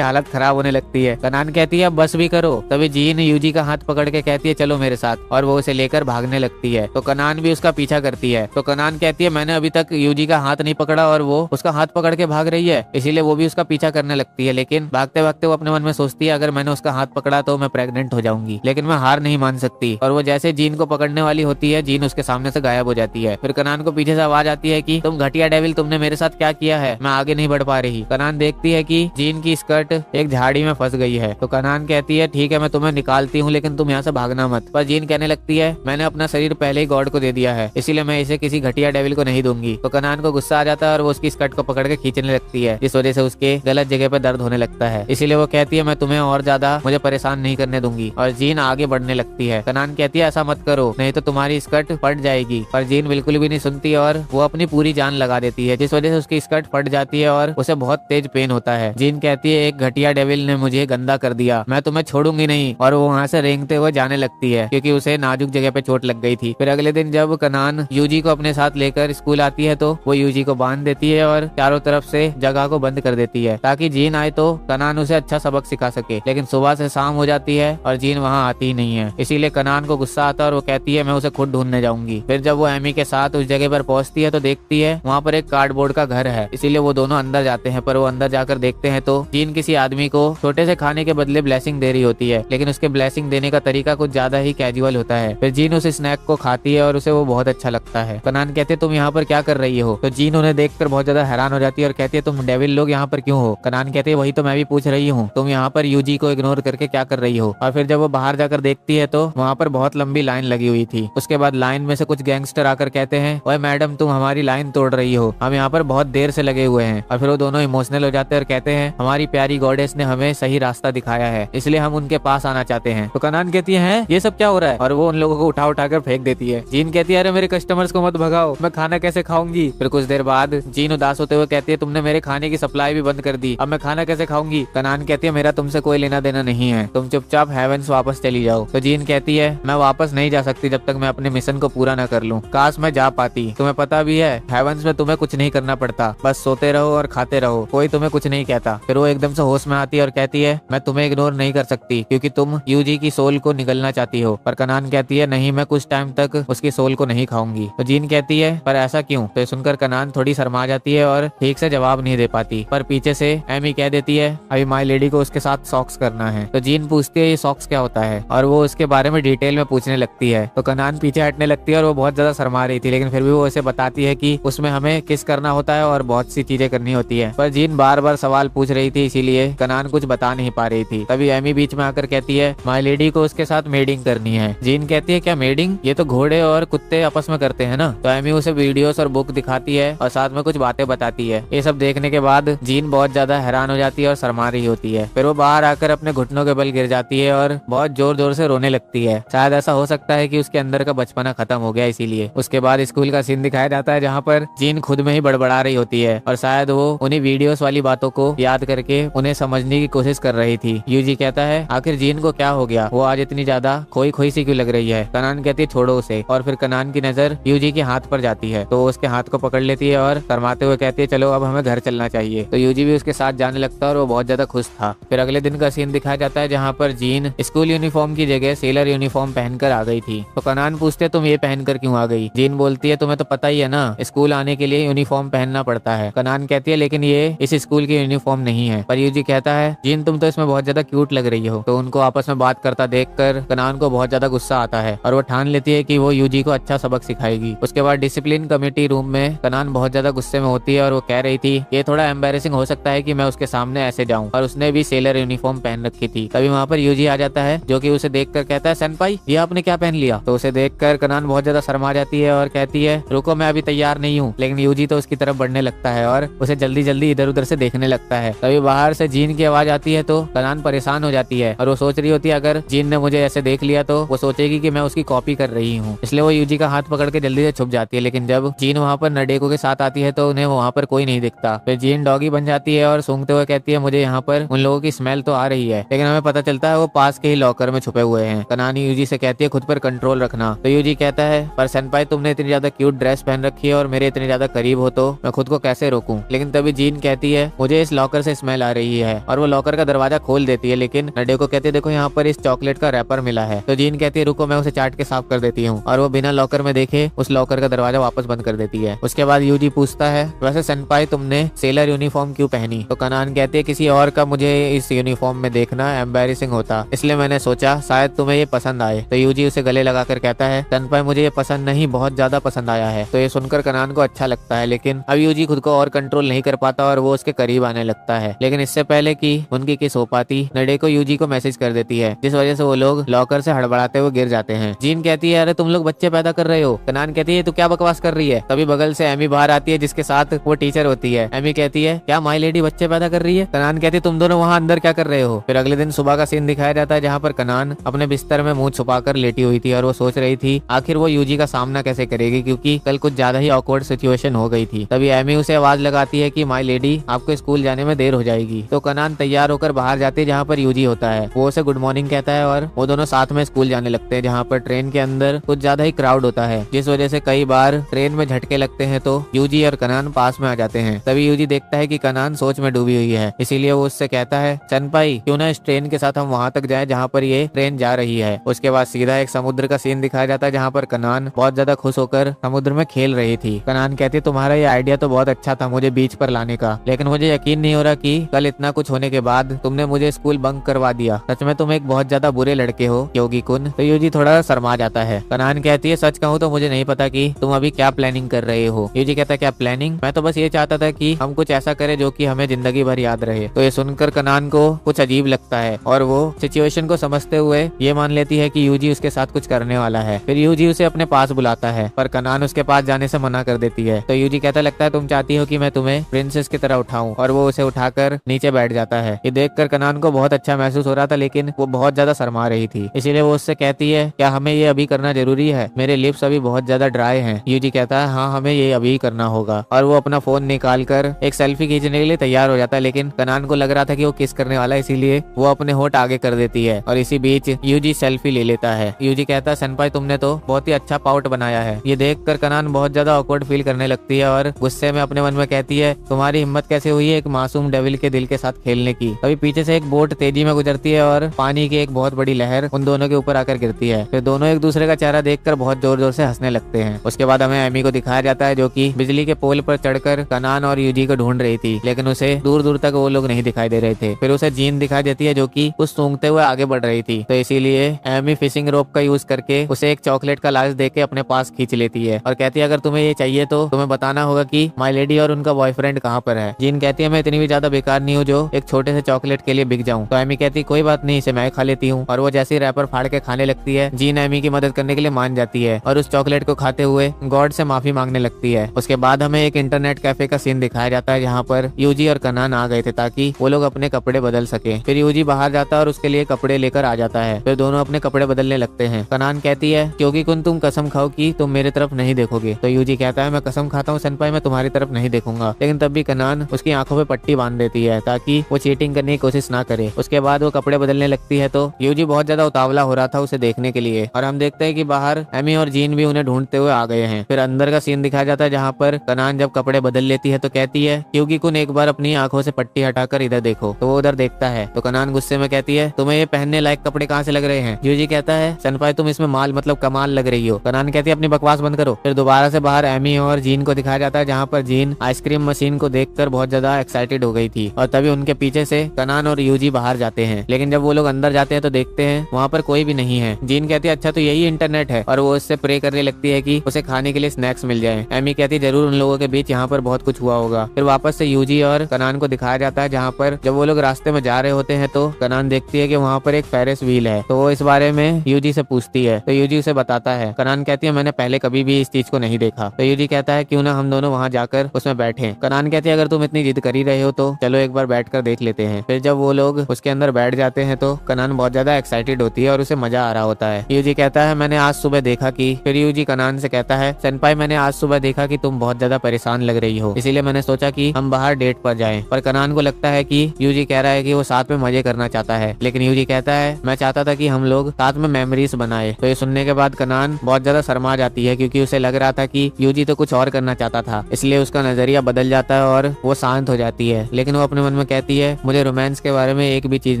हालत खराब होने लगती है। कनान कहती है अब बस भी करो। तभी जीन यूजी का हाथ पकड़ के कहती है चलो मेरे साथ, और वो उसे लेकर भागने लगती है। तो कनान भी उसका पीछा करती है। तो कनान कहती है मैंने अभी तक यूजी का हाथ नहीं पकड़ा और वो उसका हाथ पकड़ के भाग रही है, इसीलिए वो भी उसका पीछा करने लगती है। लेकिन भागते भागते वो अपने मन में सोचती है अगर मैंने उसका हाथ पकड़ा तो मैं प्रेग्नेंट हो जाऊंगी, लेकिन मैं हार नहीं मान सकती। और वो जैसे जीन को पकड़ने वाली होती है, जीन उसके सामने से गायब हो जाती है। फिर कनान को पीछे से आवाज आती है कि तुम घटिया डेविल, तुमने मेरे साथ क्या किया है? मैं आगे नहीं बढ़ पा रही। कनान देखती है कि जीन की स्कर्ट एक झाड़ी में फंस गई है। तो कनान कहती है ठीक है मैं तुम्हें निकालती हूँ, लेकिन तुम यहाँ से भागना मत। पर जीन कहने लगती है मैंने अपना शरीर पहले ही गॉड को दे दिया है, इसीलिए मैं इसे किसी घटिया डेविल को नहीं दूंगी। तो कनान को गुस्सा आ जाता है और वो उसकी स्कर्ट को पकड़ के खींचने लगती है, जिस वजह से उसके गलत जगह पे दर्द होने लगता है। इसीलिए वो कहती है मैं तुम्हें और ज्यादा मुझे परेशान नहीं करने दूंगी। और जीन आगे बढ़ने लगती है। कनान कहती है ऐसा मत करो नहीं तो तुम्हारी स्कर्ट फट जाएगी। पर जीन बिल्कुल भी नहीं सुनती और वो अपनी पूरी जान लगा देती है, जिस वजह से उसकी स्कर्ट फट जाती है और उसे बहुत तेज पेन होता है। जीन कहती है एक घटिया डेविल ने मुझे गंदा कर दिया, मैं तुम्हें छोड़ूंगी नहीं। और वो वहाँ से रेंगते हुए जाने लगती है क्योंकि उसे नाजुक जगह पे चोट लग गई थी। फिर अगले दिन जब कनान यूजी को अपने साथ लेकर स्कूल आती है तो वो यूजी को बांध देती है और चारों तरफ से जगह को बंद कर देती है ताकि जीन आए तो कनान उसे अच्छा सबक सिखा सके। लेकिन सुबह से शाम हो जाती है और जीन वहाँ आती ही नहीं है, इसीलिए कनान को गुस्सा आता है और वो कहती है मैं उसे खुद ढूंढने जाऊंगी। फिर जब वो एमी के साथ उस जगह पर पहुंचती है तो देखती है वहाँ पर एक कार्डबोर्ड का घर है, इसीलिए वो दोनों अंदर जाते हैं। पर वो अंदर जाकर देखते हैं तो जीन किसी आदमी को छोटे से खाने के बदले ब्लेसिंग दे रही होती है, लेकिन उसके ब्लेसिंग देने का तरीका कुछ ज्यादा ही कैजुअल होता है। फिर जीन उस स्नैक को खाती है और उसे वो बहुत अच्छा लगता है। कनान कहते तुम यहाँ पर क्या कर रही हो? तो जीन उन्हें देखकर बहुत ज्यादा हैरान हो जाती है और कहती है तुम डेविल लोग यहाँ पर क्यों हो? कनान कहते हैं वही तो मैं भी पूछ रही हूँ, तुम यहाँ पर यूजी को इग्नोर करके क्या कर रही हो? और फिर जब वो बाहर जाकर देखती है तो वहाँ पर बहुत लंबी लाइन लगी हुई थी। उसके बाद लाइन में से कुछ गैंगस्टर आकर कहते हैं ओए मैडम तुम हमारी लाइन तोड़ रही हो, हम यहाँ पर बहुत देर से लगे हुए हैं। और फिर वो दोनों इमोशनल हो जाते हैं और कहते हैं हमारी प्यारी गॉडेस ने हमें सही रास्ता दिखाया है, इसलिए हम उनके पास आना चाहते हैं। तो कनान कहती है ये सब क्या हो रहा है? और वो उन लोगों को उठा उठा कर फेंक देती है। जीन कहती है अरे मेरे कस्टमर्स को मत भगाओ, मैं खाना कैसे खाऊंगी? फिर कुछ देर बाद जीन उदास होते हुए कहती है तुमने मेरे खाने की सप्लाई भी बंद कर दी, अब मैं खाना कैसे खाऊंगी? कनान कहती है मेरा तुमसे कोई लेना देना नहीं है, तुम चुपचाप हेवेंस वापस चली जाओ। तो जीन कहती है मैं वापस नहीं जा सकती जब तक मैं अपने मिशन को पूरा न कर लूं, काश मैं जा पाती। तुम्हें पता भी है हेवेंस में तुम्हें कुछ नहीं करना पड़ता, बस सोते रहो और खाते रहो, कोई तुम्हें कुछ नहीं कहता। फिर वो एकदम से होश में आती है और कहती है मैं तुम्हें इग्नोर नहीं कर सकती क्योंकि तुम यूजी की सोल को निगलना चाहती हो। पर कनान कहती है नहीं मैं कुछ टाइम तक उसकी सोल को नहीं खाऊंगी। तो जीन कहती है पर ऐसा क्यों? तो सुनकर कनान थोड़ी शर्मा जाती है और ठीक से जवाब नहीं दे पाती। पर पीछे से एमी कह देती है अभी माय लेडी को उसके साथ सॉक्स करना है। तो जीन पूछती है ये सॉक्स क्या होता है और वो उसके बारे में डिटेल में पूछने लगती है। तो कनान पीछे हटने लगती है और वो बहुत ज्यादा शर्मा रही थी, लेकिन फिर भी वो उसे बताती है कि उसमें हमें किस करना होता है और बहुत सी चीजें करनी होती है। पर जीन बार बार सवाल पूछ रही थी, इसीलिए कनान कुछ बता नहीं पा रही थी। तभी एमी बीच में आकर कहती है माय लेडी को उसके साथ मेडिंग करनी है। जीन कहती है क्या मेडिंग? ये तो घोड़े और कुत्ते आपस में करते हैं ना। तो एमी उसे वीडियोस और बुक दिखाती है और साथ में कुछ बातें बताती है। ये सब देखने के बाद जीन बहुत ज्यादा हैरान हो जाती है और शर्मा रही होती है। फिर वो बाहर आकर अपने घुटनों के बल गिर जाती है और बहुत जोर जोर से रोने लगती है। शायद ऐसा हो सकता है कि उसके अंदर का बचपना खत्म हो गया इसीलिए। उसके बाद स्कूल का सीन दिखाया जाता है जहाँ पर जीन खुद में ही बड़बड़ा रही होती है और शायद वो उन्हीं वीडियोस वाली बातों को याद करके उन्हें समझने की कोशिश कर रही थी। यूजी कहता है आखिर जीन को क्या हो गया, वो आज इतनी ज्यादा खोई खोई सी क्यों लग रही है? कनान कहती है छोड़ो उसे। और फिर कनान की नजर यूजी के हाथ पर जाती है तो उसके हाथ को पकड़ लेती है और शर्माते हुए कहती है चलो अब हमें घर चलना चाहिए। तो यूजी भी उसके साथ जाने लगता है और वो बहुत ज्यादा खुश था। फिर अगले दिन का सीन दिखाया जाता है जहाँ पर जीन स्कूल यूनिफॉर्म की जगह सेलर यूनिफॉर्म पहनकर आ गई थी। तो कनान पूछते तुम ये पहनकर क्यों आ गई? जीन बोलती है तुम्हें तो पता ही है ना, स्कूल आने के लिए यूनिफॉर्म पहनना पड़ता है। कनान कहती है लेकिन ये इस स्कूल की यूनिफॉर्म नहीं है। पर यूजी कहता है जीन तुम तो इसमें बहुत ज्यादा क्यूट लग रही हो। तो उनको आपस में बात करता देखकर कनान को बहुत ज्यादा गुस्सा आता है और वो ठान लेती है कि वो यूजी को अच्छा सबक सिखाएगी। उसके बाद डिसिप्लिन कमेटी रूम में कनान बहुत ज्यादा गुस्से में होती है और वो कह रही थी ये थोड़ा एम्बेरेसिंग हो सकता है कि मैं उसके सामने ऐसे जाऊं, और उसने भी सेलर यूनिफॉर्म पहन रखी थी। तभी वहाँ पर यूजी आ जाता है जो कि उसे देखकर कहता है सेनपाई ये आपने क्या पहन लिया? तो उसे देखकर कनान बहुत ज्यादा शर्मा जाती है और कहती है रुको मैं अभी तैयार नहीं हूँ। लेकिन यूजी तो उसकी तरफ बढ़ने लगता है और उसे जल्दी जल्दी इधर उधर से देखने लगता है। तभी बाहर से जीन की आवाज आती है तो कनान परेशान हो जाती है और वो सोच रही होती है अगर जीन ने मुझे ऐसे देख लिया तो वो सोचेगी कि मैं उसकी कॉपी कर रही हूँ, इसलिए वो यूजी का हाथ पकड़ के जल्दी से छुप जाती है। लेकिन जब जीन वहाँ पर नडेको के साथ आती है तो उन्हें वहाँ पर कोई नहीं दिखता। फिर जीन डॉगी बन जाती है और सूंघते हुए कहती है मुझे यहाँ पर उन लोगों की स्मेल तो आ रही है, लेकिन हमें पता चलता है वो पास के ही लॉकर में छुपे हुए हैं। कनान यूजी से कहती है खुद पर कंट्रोल रखना। तो यूजी कहता है पर सेनपाई तुमने इतनी ज्यादा क्यूट ड्रेस पहन रखी है और मेरे इतने ज्यादा करीब हो तो मैं खुद को कैसे रोकूं। लेकिन तभी जीन कहती है मुझे इस लॉकर से स्मेल आ रही है और वो लॉकर का दरवाजा खोल देती है। लेकिन नडेको कहती है देखो यहाँ पर इस चॉकलेट का रैपर मिला है। तो जीन कहती है रुको मैं उसे चाट के साफ कर देती हूँ और वो बिना लॉकर में देखे उस लॉकर का दरवाजा वापस बंद कर देती है। उसके बाद यूजी पूछता है वैसे सेनपाई तुमने सेलर यूनिफॉर्म क्यों पहनी। तो कनान कहती है किसी और का मुझे इस यूनिफॉर्म में देखना एम्बेरसिंग होता, इसलिए मैंने सोचा शायद तुम्हें ये पसंद आए। तो यूजी उसे गले लगाकर कहता है सेनपाई मुझे ये पसंद नहीं, बहुत ज्यादा पसंद आया है। तो ये सुनकर कनान को अच्छा लगता है, लेकिन अब यूजी खुद को और कंट्रोल नहीं कर पाता और वो उसके करीब आने लगता है। लेकिन इससे पहले कि उनकी किस हो पाती, नडेको यूजी को मैसेज कर देती है जिस वजह से वो लोग लॉकर से हड़बड़ाते हुए गिर जाते हैं। जीन कहती है अरे तुम लोग बच्चे पैदा कर रहे हो। कनान कहती है तू क्या बकवास कर रही है। तभी बगल से एमी बाहर आती है जिसके साथ वो टीचर होती है। एमी कहती है क्या माई लेडी बच्चे पैदा कर रही है। कनान कहती है तुम दोनों वहाँ अंदर क्या कर रहे हो। फिर अगले दिन सुबह का सीन दिखाया जाता है जहाँ पर कनान अपने बिस्तर में मुंह छुपाकर लेटी हुई थी और वो सोच रही थी आखिर वो यूजी का सामना कैसे करेगी, क्योंकि कल कुछ ज्यादा ही ऑकवर्ड सिचुएशन हो गई थी। तभी एमी उसे आवाज लगाती है कि माई लेडी आपको स्कूल जाने में देर हो जाएगी। तो कनान तैयार होकर बाहर जाती है जहाँ पर यूजी होता है। वो उसे गुड मॉर्निंग कहता है और वो दोनों साथ में स्कूल जाने लगते हैं जहाँ पर ट्रेन के अंदर कुछ ज्यादा ही क्राउड होता है जिस वजह से कई बार ट्रेन में झटके लगते हैं तो यूजी और कनान पास में आ जाते हैं। तभी यूजी देखता है कि कनान सोच में डूबी हुई है, इसीलिए वो उससे कहता है सेनपाई क्यों ना इस ट्रेन के साथ हम वहाँ तक जाएं जहाँ पर ये ट्रेन जा रही है। उसके बाद सीधा एक समुद्र का सीन दिखाया जाता है जहाँ पर कनान बहुत ज्यादा खुश होकर समुद्र में खेल रही थी। कनान कहती है तुम्हारा ये आइडिया तो बहुत अच्छा था मुझे बीच पर लाने का, लेकिन मुझे यकीन नहीं हो रहा कि कल इतना कुछ होने के बाद तुमने मुझे स्कूल बंक करवा दिया। सच में तुम एक बहुत ज्यादा बुरे लड़के हो योगी कुन। तो यूजी थोड़ा शर्मा जाता है। कनान कहती है सच कहूँ तो मुझे नहीं पता कि तुम अभी क्या प्लानिंग कर रहे हो। यूजी कहता है क्या प्लानिंग, मैं तो बस ये चाहता था कि हम कुछ ऐसा करें जो कि हमें जिंदगी भर याद रहे। तो ये सुनकर कनान को कुछ अजीब लगता है और वो सिचुएशन को समझते हुए ये मान लेती है कि यूजी उसके साथ कुछ करने वाला है। फिर यूजी उसे अपने पास बुलाता है पर कनान उसके पास जाने से मना कर देती है। तो यूजी कहता लगता है तुम चाहती हो कि मैं तुम्हें प्रिंसेस की तरह उठाऊं, और वो उसे उठाकर नीचे बैठ जाता है। ये देखकर कनान को बहुत अच्छा महसूस हो रहा था, लेकिन वो बहुत ज्यादा शर्मा रही थी, इसीलिए वो उससे कहती है क्या हमें ये अभी करना जरूरी है, मेरे लिप्स अभी बहुत ज्यादा ड्राई हैं। यूजी कहता है हाँ हमें ये अभी करना होगा, और वो अपना फोन निकाल कर एक सेल्फी खींचने के लिए तैयार हो जाता है। लेकिन कनान को लग रहा था कि वो किस करने वाला है, इसीलिए वो अपने होठ आगे कर देती है और इसी बीच यूजी सेल्फी ले लेता है। यूजी कहता है सेनपाई तुमने तो बहुत ही अच्छा पाउट बनाया है। ये देखकर कनान बहुत ज्यादा ऑकवर्ड फील करने लगती है और गुस्से में अपने मन में कहती है तुम्हारी हिम्मत कैसे हुई है एक मासूम डेविल के दिल के साथ खेलने की। तभी पीछे से एक बोट तेजी में गुजरती है और पानी की एक बहुत बड़ी लहर उन दोनों के ऊपर आकर गिरती है। फिर दोनों एक दूसरे का चेहरा देखकर बहुत जोर जोर से हंसने लगते हैं। उसके बाद हमें एमी को दिखाया जाता है जो कि बिजली के पोल पर चढ़कर कनान और यूजी को ढूंढ रही थी, लेकिन उसे दूर दूर तक वो लोग नहीं दिखाई दे रहे थे। फिर उसे जीन दिखाई देती है जो कि कुछ सूंघते हुए आगे बढ़ रही थी। तो इसीलिए एमी फिशिंग रोप का यूज करके उसे एक चॉकलेट का लालच देके अपने पास खींच लेती है और कहती है अगर तुम्हें ये चाहिए तो तुम्हें बताना होगा कि माई लेडी और उनका बॉयफ्रेंड कहाँ पर है। जीन कहती है मैं इतनी भी ज्यादा बेकार नहीं हूँ जो एक छोटे से चॉकलेट के लिए बिक जाऊँ। तो एमी कहती कोई बात नहीं, इसे मैं खा लेती हूँ, और वो जैसे रैपर फाड़ के खाने लगती है जीन एमी की मदद करने के लिए मान जाती है और उस चॉकलेट को खाते हुए गॉड से माफी मांगने लगती है। उसके बाद हमें एक इंटरनेट कैफे का सीन दिखाया जाता है जहाँ पर यूजी और कनान आ गए थे ताकि वो लोग अपने कपड़े बदल सके। फिर यूजी बाहर जाता है और उसके लिए कपड़े लेकर आ जाता है। फिर दोनों अपने कपड़े बदलने लगते हैं। कनान कहती है क्योंकि कुन तुम कसम खाओ कि तुम मेरी तरफ नहीं देखोगे। तो यूजी कहता है मैं कसम खाता हूँ सेनपाई मैं तुम्हारी तरफ नहीं देखूंगा। लेकिन तब भी कनान उसकी आंखों पे पट्टी बांध देती है ताकि वो चीटिंग करने की कोशिश ना करे। उसके बाद वो कपड़े बदलने लगती है तो यूजी बहुत ज्यादा उतावला हो रहा था उसे देखने के लिए, और हम देखते हैं कि बाहर एमी और जीन भी उन्हें ढूंढते हुए आ गए हैं। फिर अंदर का सीन दिखाया जाता है जहाँ पर कनान जब कपड़े बदल लेती है तो कहती है क्योंकि कुन एक बार अपनी आंखों से पट्टी हटाकर इधर देखो। तो वो उधर देखता है तो कनान गुस्से में कहती है तुम्हें ये पहनने लायक कपड़े कहाँ से लग रहे हैं। यूजी कहता है सेनपाई तुम इसमें माल मतलब कमाल लग रही हो। कनान कहती है अपनी बकवास बंद करो। फिर दोबारा से बाहर एमी और जीन को दिखाया जाता है जहाँ पर जीन आइसक्रीम मशीन को देखकर बहुत ज्यादा एक्साइटेड हो गई थी, और तभी उनके पीछे से कनान और यूजी बाहर जाते हैं। लेकिन जब वो लोग अंदर जाते हैं तो देखते हैं वहाँ पर कोई भी नहीं है। जीन कहती है अच्छा तो यही इंटरनेट है, और वो उससे प्रे करने लगती है कि उसे खाने के लिए स्नैक्स मिल जाए। एमी कहती है जरूर उन लोगों के बीच यहाँ पर बहुत कुछ हुआ होगा। फिर वापस से यूजी और कनान को दिखाया जाता है जहाँ पर जब वो लोग रास्ते में जा रहे होते हैं तो कनान देखती है कि वहाँ पर एक फेरिस व्हील है। तो वो इस बारे में यूजी से पूछती है तो यूजी उसे बताता है। कनान कहती है मैंने पहले कभी भी इस चीज को नहीं देखा। तो यूजी कहता है क्यों ना हम दोनों वहाँ जाकर उसमें बैठे। कनान कहती है अगर तुम इतनी जिद कर ही रहे हो तो चलो एक बार बैठकर देख लेते हैं। फिर जब वो लोग उसके अंदर बैठ जाते हैं तो कनान बहुत ज्यादा एक्साइटेड होती है और उसे मजा आ रहा होता है। यूजी कहता है मैंने आज सुबह देखा कि, फिर यूजी कनान से कहता है सेनपाई मैंने आज सुबह देखा कि तुम बहुत ज्यादा परेशान लग रही हो, इसीलिए मैंने सोचा कि हम बाहर डेट पर जाएं। पर कनान को लगता है कि यूजी कह रहा है कि वो साथ में मजे करना चाहता है, लेकिन यूजी कहता है मैं चाहता था कि हम लोग साथ में मेमोरीज बनाए। तो ये सुनने के बाद कनान बहुत ज्यादा शर्मा जाती है क्योंकि उसे लग रहा था कि यूजी तो कुछ और करना चाहता था, इसलिए उसका नजरिया बदल जाता है और वो शांत हो जाती है। लेकिन वो अपने मन में कहती है मुझे रोमांस के बारे में एक भी चीज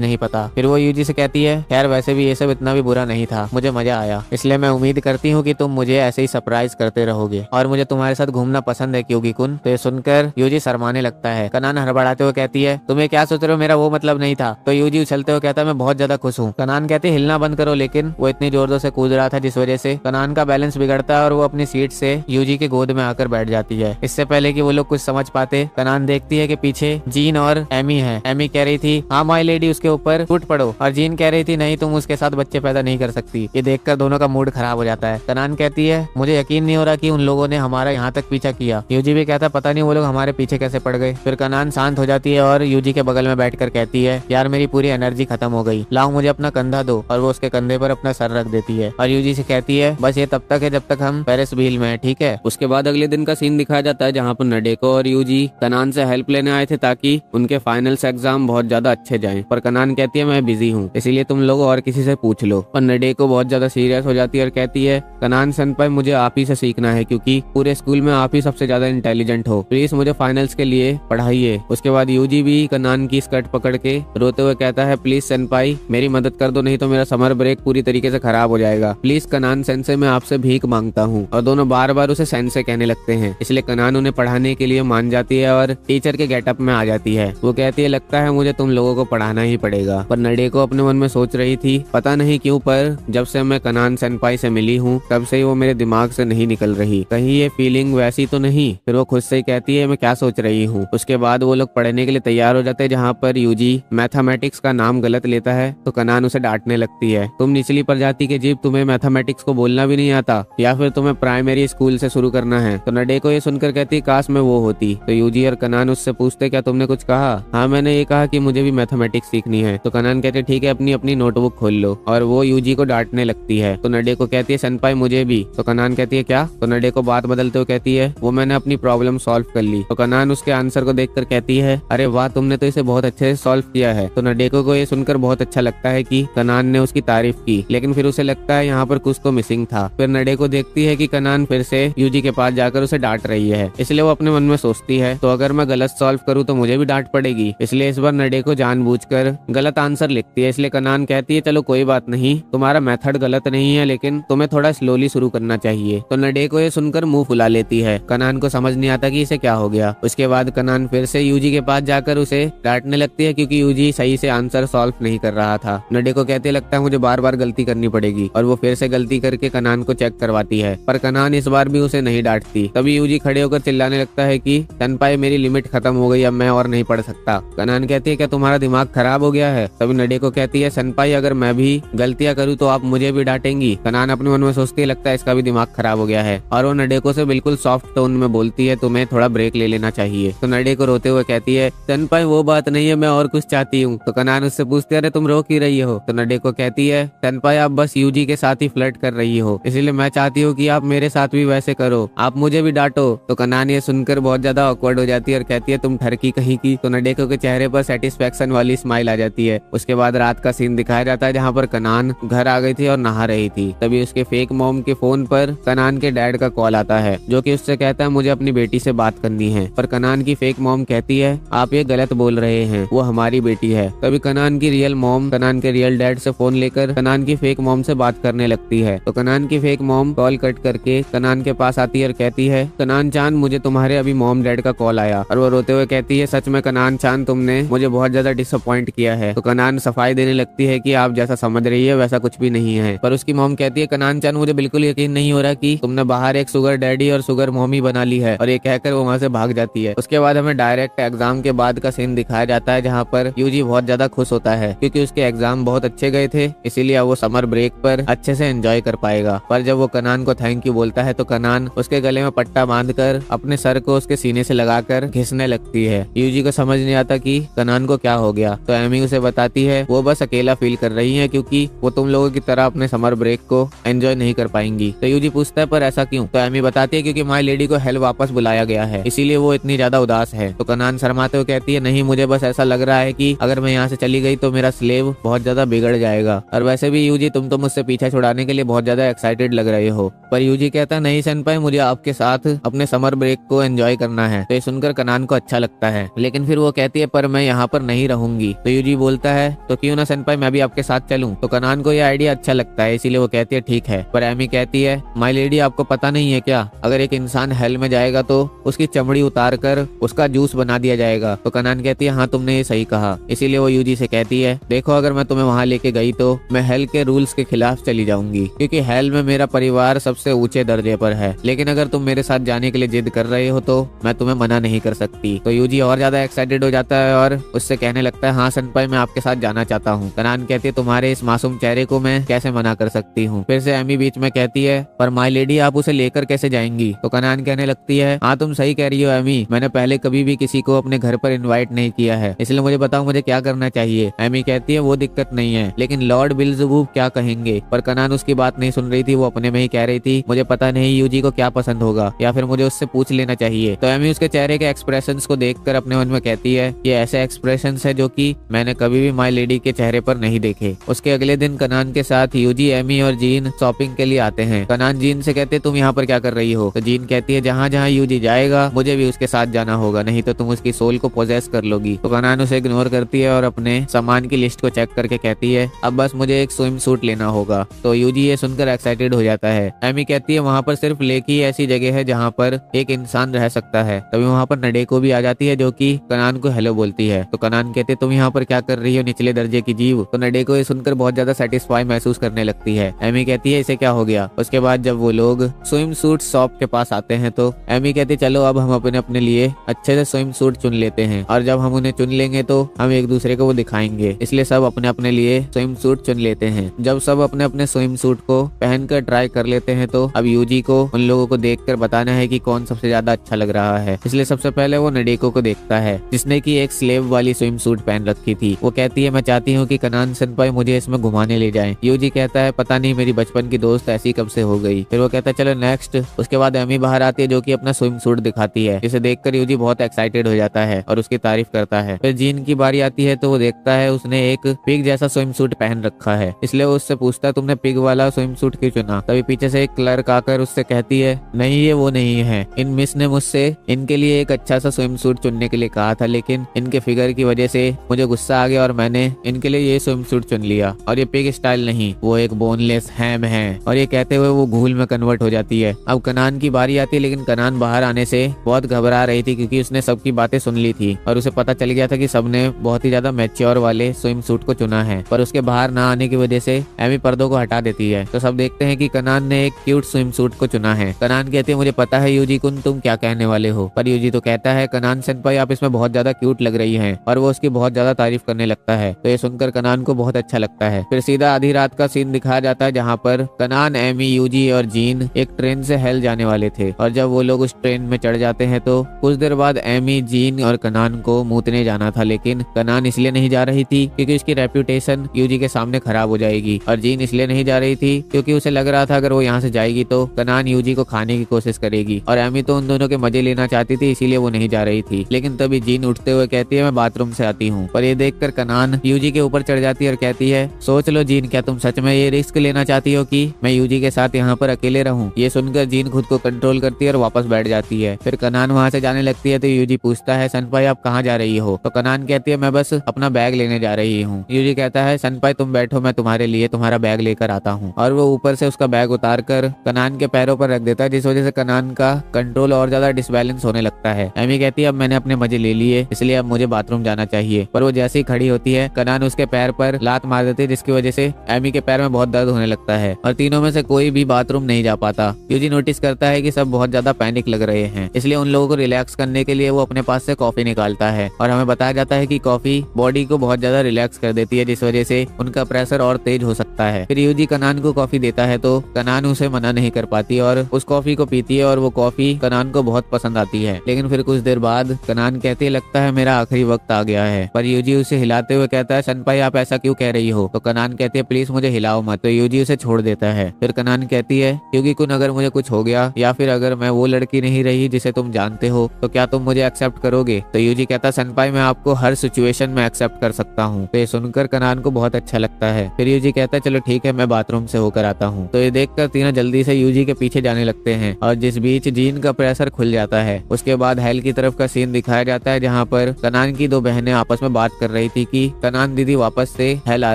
नहीं पता। फिर वो यूजी से कहती है यार वैसे भी ये सब इतना भी बुरा नहीं था, मुझे मजा आया, इसलिए मैं उम्मीद करती हूँ कि तुम मुझे ऐसे ही सरप्राइज करते रहोगे और मुझे तुम्हारे साथ घूमना पसंद है क्योगी कुन। तो ये सुनकर यूजी शर्माने लगता है। कनान हड़बड़ाते हुए कहती है तुम्हें क्या सोच रहे हो, मेरा वो मतलब नहीं था। तो यूजी उछलते हुए कहता है मैं बहुत ज्यादा खुश हूँ। कनान कहते हिलना बंद करो, लेकिन वो इतनी जोर से कूद रहा था जिस वजह से कनान का बैलेंस बिगड़ता है और वो अपनी सीट से यूजी के गोद में आकर बैठ जाती है। इससे पहले कि वो लोग कुछ समझ पाते कनान देखती है कि पीछे जीन और एमी है। एमी कह रही थी हाँ माई लेडी उसके ऊपर टूट पड़ो, और जीन कह रही थी नहीं तुम उसके साथ बच्चे पैदा नहीं कर सकती। ये देखकर दोनों का मूड खराब हो जाता है। कनान कहती है मुझे यकीन नहीं हो रहा कि उन लोगों ने हमारा यहाँ तक पीछा किया। यूजी भी कहता पता नहीं वो लोग हमारे पीछे कैसे पड़ गए। फिर कनान शांत हो जाती है और यूजी के बगल में बैठकर कहती है यार मेरी पूरी एनर्जी खत्म हो गई, लाओ मुझे अपना कंधा दो, और वो उसके कंधे पर अपना सर रख देती है और यूजी से कहती है बस ये तब तक है जब तक हम पेरिस व्हील में है, ठीक है। उसके बाद अगले दिन का सीन दिखाया जाता है जहाँ पर नडेको और यूजी कनान से हेल्प लेने आए थे ताकि उनके फाइनल्स एग्जाम बहुत ज्यादा अच्छे जाएं। पर कनान कहती है मैं बिजी हूँ, इसीलिए तुम लोग और किसी से पूछ लो। पर नडेको बहुत ज्यादा सीरियस हो जाती है और कहती है कनान सेनपाई मुझे आप ही से सीखना है क्योंकि पूरे स्कूल में आप ही सबसे ज्यादा इंटेलिजेंट हो, प्लीज मुझे फाइनल्स के लिए पढ़ाइए। उसके बाद यूजी भी कनान की स्कर्ट पकड़ के रोते हुए कहता है प्लीज सेनपाई मेरी मदद कर दो, नहीं तो मेरा समर ब्रेक पूरी तरीके से खराब हो जाएगा, प्लीज कनान सेंसे मैं आपसे भीख मांगता हूँ। और दोनों बार बार उसे सेंसे कहने लगते हैं, इसलिए कनान उन्हें पढ़ाने के लिए मान जाती है और टीचर के गेटअप में आ जाती है। वो कहती है लगता है मुझे तुम लोगों को पढ़ाना ही पड़ेगा। पर नडेको अपने मन में सोच रही थी पता नहीं क्यों पर जब से मैं कनान सेनपाई से मिली हूँ तब से वो मेरे दिमाग से नहीं निकल रही, कहीं ये फीलिंग वैसी तो नहीं। फिर वो खुद से ही कहती है मैं क्या सोच रही हूँ। उसके बाद वो लोग पढ़ने के लिए तैयार हो जाते हैं जहाँ पर यूजी मैथमेटिक्स का नाम गलत लेता है तो कनान उसे डांटने लगती है तुम निचली प्रजाति के जीव, तुम्हें मैथमेटिक्स को बोलना भी नहीं आता या फिर तुम्हें प्राइमरी स्कूल से शुरू करना है। तो नडेको ये सुनकर कहती काश मैं वो होती। तो यूजी और कनान उससे पूछते क्या तुमने कुछ कहा। हाँ मैंने ये कहा कि मुझे भी मैथमेटिक्स सीखनी है। तो कनान कहते ठीक है अपनी अपनी नोटबुक खोल लो, और वो यूजी को डांटने लगती है। तो नडेको कहती है सेनपाई मुझे भी। तो कनान कहती है क्या। तो नडेको बात बदलते हुए कहती है वो मैंने अपनी प्रॉब्लम सॉल्व कर ली। तो कनान उसके आंसर को देखकर कहती है अरे वाह तुमने तो इसे बहुत अच्छे से सॉल्व किया है। तो नडेको को ये सुनकर बहुत अच्छा लगता है कि कनान ने उसकी तारीफ की, लेकिन फिर उसे लगता है यहाँ पर कुछ तो मिसिंग था। फिर नडेको देखती है कि कनान फिर से यूजी के पास जाकर उसे डांट रही है, इसलिए वो अपने मन में सोचती है तो अगर मैं गलत सॉल्व करूँ तो मुझे भी डांट पड़ेगी, इसलिए इस बार नडेको जानबूझकर गलत आंसर लिखती है। इसलिए कनान कहती है चलो कोई बात नहीं, तुम्हारा मेथड गलत नहीं है लेकिन तुम्हें थोड़ा स्लोली शुरू करना चाहिए। तो नडेको ये सुनकर मुंह फुला लेती है। कनान को समझ नहीं आता कि इसे क्या हो गया। उसके बाद कनान फिर से यूजी के पास जाकर उसे डांटने लगती है क्योंकि यूजी सही से आंसर सॉल्व नहीं कर रहा था। नडेको कहते लगता है मुझे बार बार गलती करनी पड़ेगी, और वो फिर से गलती करके कनान को चेक करवाती है। पर कनान इस बार भी उसे नहीं डांटती। तभी यूजी खड़े होकर चिल्लाने लगता है कि सेनपाई मेरी लिमिट खत्म हो गई, अब मैं और नहीं पढ़ सकता। कनान कहती है क्या तुम्हारा दिमाग खराब हो गया है। तभी नडेको कहती है सेनपाई अगर मैं भी गलतियां करूँ तो आप मुझे भी डांटेंगी। कनान अपने मन में सोचती है लगता है इसका भी दिमाग खराब हो गया है, और वो नडेको से बिल्कुल सॉफ्ट टोन में बोलती है तुम्हें थोड़ा ब्रेक ले लेना चाहिए। तो नडेको रोते हुए कहती है सेनपाई वो बात नहीं है, मैं और कुछ चाहती हूँ। तो कनान उससे पूछती है अरे तुम रो क्यों रही हो। तो नडेको कहती है सेनपाई आप बस यूजी के साथ ही फ्लर्ट कर रही हो, इसलिए मैं चाहती हूँ कि आप मेरे साथ भी वैसे करो, आप मुझे भी डांटो। तो कनान ये सुनकर बहुत ज्यादा ऑकवर्ड हो जाती है और कहती है तुम ठरकी कहीं की। तो नडेको के चेहरे पर सेटिस्फेक्शन वाली स्माइल आ जाती है। उसके बाद रात का सीन दिखाया जाता है जहाँ पर कनान घर आ गई थी और नहा रही थी। तभी उसके फेक मॉम के फोन पर कनान के डैड का कॉल आता है जो कि उससे कहता है मुझे अपनी बेटी से बात करनी है। पर कनान की फेक मॉम कहती है आप ये गलत बोल रहे हैं, वो हमारी बेटी है। तभी कनान की रियल मॉम कनान के रियल डैड से फोन लेकर कनान की फेक मॉम से बात करने लगती है। तो कनान की फेक मॉम कॉल कट करके कनान के पास आती है और कहती है कनान चांद मुझे तुम्हारे अभी मॉम डैड का कॉल आया। और वो रोते हुए कहती है सच में कनान चांद तुमने मुझे बहुत ज्यादा डिसअपॉइंट किया है। तो कनान सफाई देने लगती है कि आप जैसा समझ रही है वैसा कुछ भी नहीं है। पर उसकी मॉम कहती है कनान चांद मुझे बिल्कुल यकीन नहीं हो रहा कि तुमने बाहर एक शुगर डैडी और शुगर मॉमी बना ली है। और ये कहकर वो वहाँ से भाग जाती है। उसके बाद हमें डायरेक्ट एग्जाम के बाद का सीन दिखाया जाता है जहाँ पर यूजी बहुत ज्यादा खुश होता है क्योंकि उसके एग्जाम बहुत अच्छे गए थे, इसीलिए वो समर ब्रेक पर अच्छे से एंजॉय कर पाएगा। पर जब वो कनान को थैंक यू बोलता है तो कनान उसके गले में पट्टा बांधकर अपने सर को उसके सीने से लगाकर घिसने लगती लगती है। यूजी को समझ नहीं आता कि कनान को क्या हो गया, तो एमी उसे बताती है वो बस अकेला फील कर रही है क्योंकि वो तुम लोगों की तरह अपने समर ब्रेक को एंजॉय नहीं कर पाएंगी। तो यूजी पूछता है पर ऐसा क्यों? तो एमी बताती है क्योंकि माय लेडी को हेल वापस बुलाया गया है, इसीलिए वो इतनी ज्यादा उदास है। तो कनान शर्माते हुए कहती है नहीं, मुझे बस ऐसा लग रहा है कि अगर मैं यहाँ से चली गई तो मेरा स्लेव बहुत ज्यादा बिगड़ जाएगा, और वैसे भी यूजी तुम तो मुझसे पीछा छुड़ाने के लिए बहुत ज्यादा एक्साइटेड लग रहे हो। पर यूजी कहता है नहीं सेनपाई, मुझे आपके साथ अपने समर ब्रेक को एंजॉय करना है। तो ये सुनकर कनान को अच्छा लगता है, लेकिन फिर वो कहती है पर मैं यहाँ पर नहीं रहूंगी। तो यूजी बोलता है तो क्यों ना सेनपाई मैं भी आपके साथ चलूं। तो कनान को ये आइडिया अच्छा लगता है, इसीलिए वो कहती है ठीक है। पर एमी कहती है माय लेडी आपको पता नहीं है क्या, अगर एक इंसान हेल में जाएगा तो उसकी चमड़ी उतार कर उसका जूस बना दिया जाएगा। तो कनान कहती है हाँ तुमने ये सही कहा। इसीलिए वो यूजी से कहती है देखो अगर मैं तुम्हें वहाँ लेके गई तो मैं हेल के रूल्स के खिलाफ चली जाऊंगी, क्योंकि हेल में मेरा परिवार सबसे ऊंचे दर्जे पर है, लेकिन अगर तुम मेरे साथ जाने के लिए जिद कर रहे हो तो मैं तुम्हें मना नहीं कर सकती। तो यूजी और ज्यादा एक्साइटेड हो जाता है और उससे कहने लगता है हाँ सेनपाई मैं आपके साथ जाना चाहता हूँ। कनान कहती है तुम्हारे इस मासूम चेहरे को मैं कैसे मना कर सकती हूँ। फिर से एमी बीच में कहती है पर माय लेडी आप उसे लेकर कैसे जाएंगी। तो कनान कहने लगती है हाँ तुम सही कह रही हो एमी, मैंने पहले कभी भी किसी को अपने घर पर इन्वाइट नहीं किया है, इसलिए मुझे बताओ मुझे क्या करना चाहिए। एमी कहती है वो दिक्कत नहीं है, लेकिन लॉर्ड बिल्ज़बूब क्या कहेंगे। पर कनान उसकी बात नहीं सुन रही थी, वो अपने में ही कह रही थी मुझे पता नहीं यूजी को क्या पसंद होगा, या फिर मुझे उससे पूछ लेना चाहिए। तो एमी उसके चेहरे के एक्सप्रेशंस को देखकर अपने मन में कहती है ये ऐसे एक्सप्रेशंस है जो कि मैंने कभी भी माय लेडी के चेहरे पर नहीं देखे। उसके अगले दिन कनान के साथ यूजी, एमी और जीन शॉपिंग के लिए आते हैं। कनान जीन से कहते तुम यहाँ पर क्या कर रही हो। तो जीन कहती है जहाँ जहाँ यूजी जाएगा मुझे भी उसके साथ जाना होगा, नहीं तो तुम उसकी सोल को पोजेस कर लोगी। तो कनान उसे इग्नोर करती है और अपने सामान की लिस्ट को चेक करके कहती है अब बस मुझे एक स्विम सूट लेना होगा। तो यूजी ये सुनकर एक्साइटेड हो जाता है। एमी कहती है वहाँ पर सिर्फ लेक ही ऐसी जगह है जहाँ पर एक इंसान रह सकता है। तभी वहाँ पर नडेको भी आ जाती है जो कि कनान को हेलो बोलती है। तो कनान कहते तुम यहाँ पर क्या कर रही हो निचले दर्जे की जीव। तो नडेको ये सुनकर बहुत ज्यादा सेटिस्फाई महसूस करने लगती है। एमी कहती है इसे क्या हो गया। उसके बाद जब वो लोग स्विम सूट शॉप के पास आते हैं तो एमी कहती चलो अब हम अपने अपने लिए अच्छे से स्विम सूट चुन लेते हैं, और जब हम उन्हें चुन लेंगे तो हम एक दूसरे को वो दिखाएंगे, इसलिए सब अपने अपने लिए स्विम सूट चुन लेते हैं। जब सब अपने अपने स्विम सूट को पहनकर ट्राई कर लेते हैं तो अब यूजी को उन लोगों को देखकर बताना है कि कौन सबसे ज्यादा अच्छा लग रहा है। इसलिए सबसे पहले वो नडेको को देखता है जिसने की एक स्लेव वाली स्विम सूट पहन रखी थी। वो कहती है मैं चाहती हूँ कि कनान सेनपाई मुझे इसमें घुमाने ले जाएं। यूजी कहता है पता नहीं मेरी बचपन की दोस्त ऐसी कब से हो गई। फिर वो कहता है चलो नेक्स्ट। उसके बाद एमी बाहर आती है जो कि अपना स्विम सूट दिखाती है, जिसे देखकर यूजी बहुत एक्साइटेड हो जाता है और उसकी तारीफ करता है। फिर जीन की बारी आती है तो वो देखता है उसने एक पिग जैसा स्विम सूट पहन रखा है, इसलिए वो उससे पूछता है तुमने पिग वाला स्विम सूट क्यों चुना। तभी पीछे से एक क्लर्क आकर उससे कहती है नहीं ये वो नहीं है, इन मिस ने मुझसे इनके लिए एक अच्छा सा स्विम सूट चुनने के लिए कहा था, लेकिन इनके फिगर की वजह से मुझे गुस्सा आ गया और मैंने इनके लिए ये स्विम सूट चुन लिया, और ये पिग स्टाइल नहीं, वो एक बोनलेस हैम है। और ये कहते हुए वो घूल में कन्वर्ट हो जाती है। अब कनान की बारी आती है, लेकिन कनान बाहर आने से बहुत घबरा रही थी क्योंकि उसने सबकी बातें सुन ली थी और उसे पता चल गया था कि सबने बहुत ही ज्यादा मैच्योर वाले स्विम सूट को चुना है। पर उसके बाहर ना आने की वजह से एमी पर्दों को हटा देती है। तो सब देखते हैं कि कनान ने एक क्यूट स्विम सूट को चुना है। कनान कहती है मुझे पता है यूजी कुन तुम क्या कहने वाले हो। पर यूजी तो कहता है कनान सेनपाई आप इसमें बहुत ज्यादा क्यूट लग रही हैं, और वो उसकी बहुत ज्यादा तारीफ करने लगता है। तो ये सुनकर कनान को बहुत अच्छा लगता है। फिर सीधा आधी रात का सीन दिखाया जाता है जहाँ पर कनान, एमी, यूजी और जीन एक ट्रेन से हेल जाने वाले थे, और जब वो लोग उस ट्रेन में चढ़ जाते हैं तो कुछ देर बाद एमी, जीन और कनान को मूतने जाना था, लेकिन कनान इसलिए नहीं जा रही थी क्योंकि उसकी रेप्यूटेशन यूजी के सामने खराब हो जाएगी, और जीन इसलिए नहीं जा रही थी क्योंकि उसे लग रहा था अगर वो यहाँ से जाएगी तो कनान यूजी को खाने की कोशिश करेगी, और एमी तो उन दोनों के मजे लेना चाहती थी इसीलिए वो नहीं जा रही थी। लेकिन तभी जीन उठते हुए कहती है मैं बाथरूम से आती हूँ। पर ये देखकर कनान यूजी के ऊपर चढ़ जाती है और कहती है सोच लो जीन, क्या तुम सच में ये रिस्क लेना चाहती हो कि मैं यूजी के साथ यहाँ पर अकेले रहूं। ये सुनकर जीन खुद को कंट्रोल करती है और वापस बैठ जाती है। फिर कनान वहाँ से जाने लगती है तो यूजी पूछता है सनपाई आप कहाँ जा रही हो। तो कनान कहती है मैं बस अपना बैग लेने जा रही हूँ। यूजी कहता है सनपाई तुम बैठो, मैं तुम्हारे लिए तुम्हारा बैग लेकर आता हूँ, और वो ऊपर से उसका बैग उतार कर कनान के पैरों पर रख देता है, जिस वजह से कनान का कंट्रोल और ज्यादा डिसबैलेंस होने लगता है। एमी कहती है अब मैंने अपने मजे ले लिए इसलिए अब मुझे बाथरूम जाना चाहिए। पर वो जैसे ही खड़ी होती है कनान उसके पैर पर लात मार देती है, जिसकी वजह से एमी के पैर में बहुत दर्द होने लगता है और तीनों में से कोई भी बाथरूम नहीं जा पाता। यूजी नोटिस करता है कि सब बहुत ज्यादा पैनिक लग रहे हैं, इसलिए उन लोगों को रिलैक्स करने के लिए वो अपने पास से कॉफी निकालता है, और हमें बताया जाता है कि कॉफी बॉडी को बहुत ज्यादा रिलैक्स कर देती है, जिस वजह से उनका प्रेशर और तेज हो सकता है। फिर यूजी कनान को कॉफी देता है तो कनान उसे मना नहीं कर पाती और उस कॉफी को पीती है, और वो कॉफी कनान को बहुत पसंद आती है। लेकिन फिर कुछ देर बाद बाद कनान कहती है लगता है मेरा आखिरी वक्त आ गया है, पर यूजी उसे हिलाते हुए कहता है सनपाई आप ऐसा क्यों कह रही हो। तो कनान कहती है प्लीज मुझे हिलाओ मत। तो यूजी उसे छोड़ देता है। फिर कनान कहती है क्योंकि कुन अगर मुझे कुछ हो गया या फिर अगर मैं वो लड़की नहीं रही जिसे तुम जानते हो तो क्या तुम मुझे एक्सेप्ट करोगे। तो यूजी कहता सनपाई मैं आपको हर सिचुएशन में एक्सेप्ट कर सकता हूँ। तो ये सुनकर कनान को बहुत अच्छा लगता है। फिर यूजी कहता है चलो ठीक है मैं बाथरूम से होकर आता हूँ। तो ये देखकर तीनों जल्दी से यूजी के पीछे जाने लगते हैं और जिस बीच जीन का प्रेशर खुल जाता है उसके बाद हेल की तरफ का सीन दिखाया जाता है जहाँ पर कनान की दो बहनें आपस में बात कर रही थी कि कनान दीदी वापस से हेल आ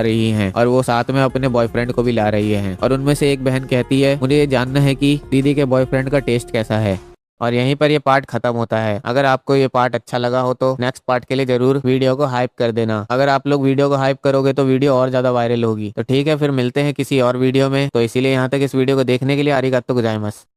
रही हैं और वो साथ में अपने बॉयफ्रेंड को भी ला रही हैं। और उनमें से एक बहन कहती है मुझे ये जानना है कि दीदी के बॉयफ्रेंड का टेस्ट कैसा है। और यहीं पर ये पार्ट खत्म होता है। अगर आपको ये पार्ट अच्छा लगा हो तो नेक्स्ट पार्ट के लिए जरूर वीडियो को हाइप कर देना। अगर आप लोग वीडियो को हाइप करोगे तो वीडियो और ज्यादा वायरल होगी। तो ठीक है फिर मिलते हैं किसी और वीडियो में। तो इसीलिए यहाँ तक इस वीडियो को देखने के लिए आरिगातो गोजाइमास।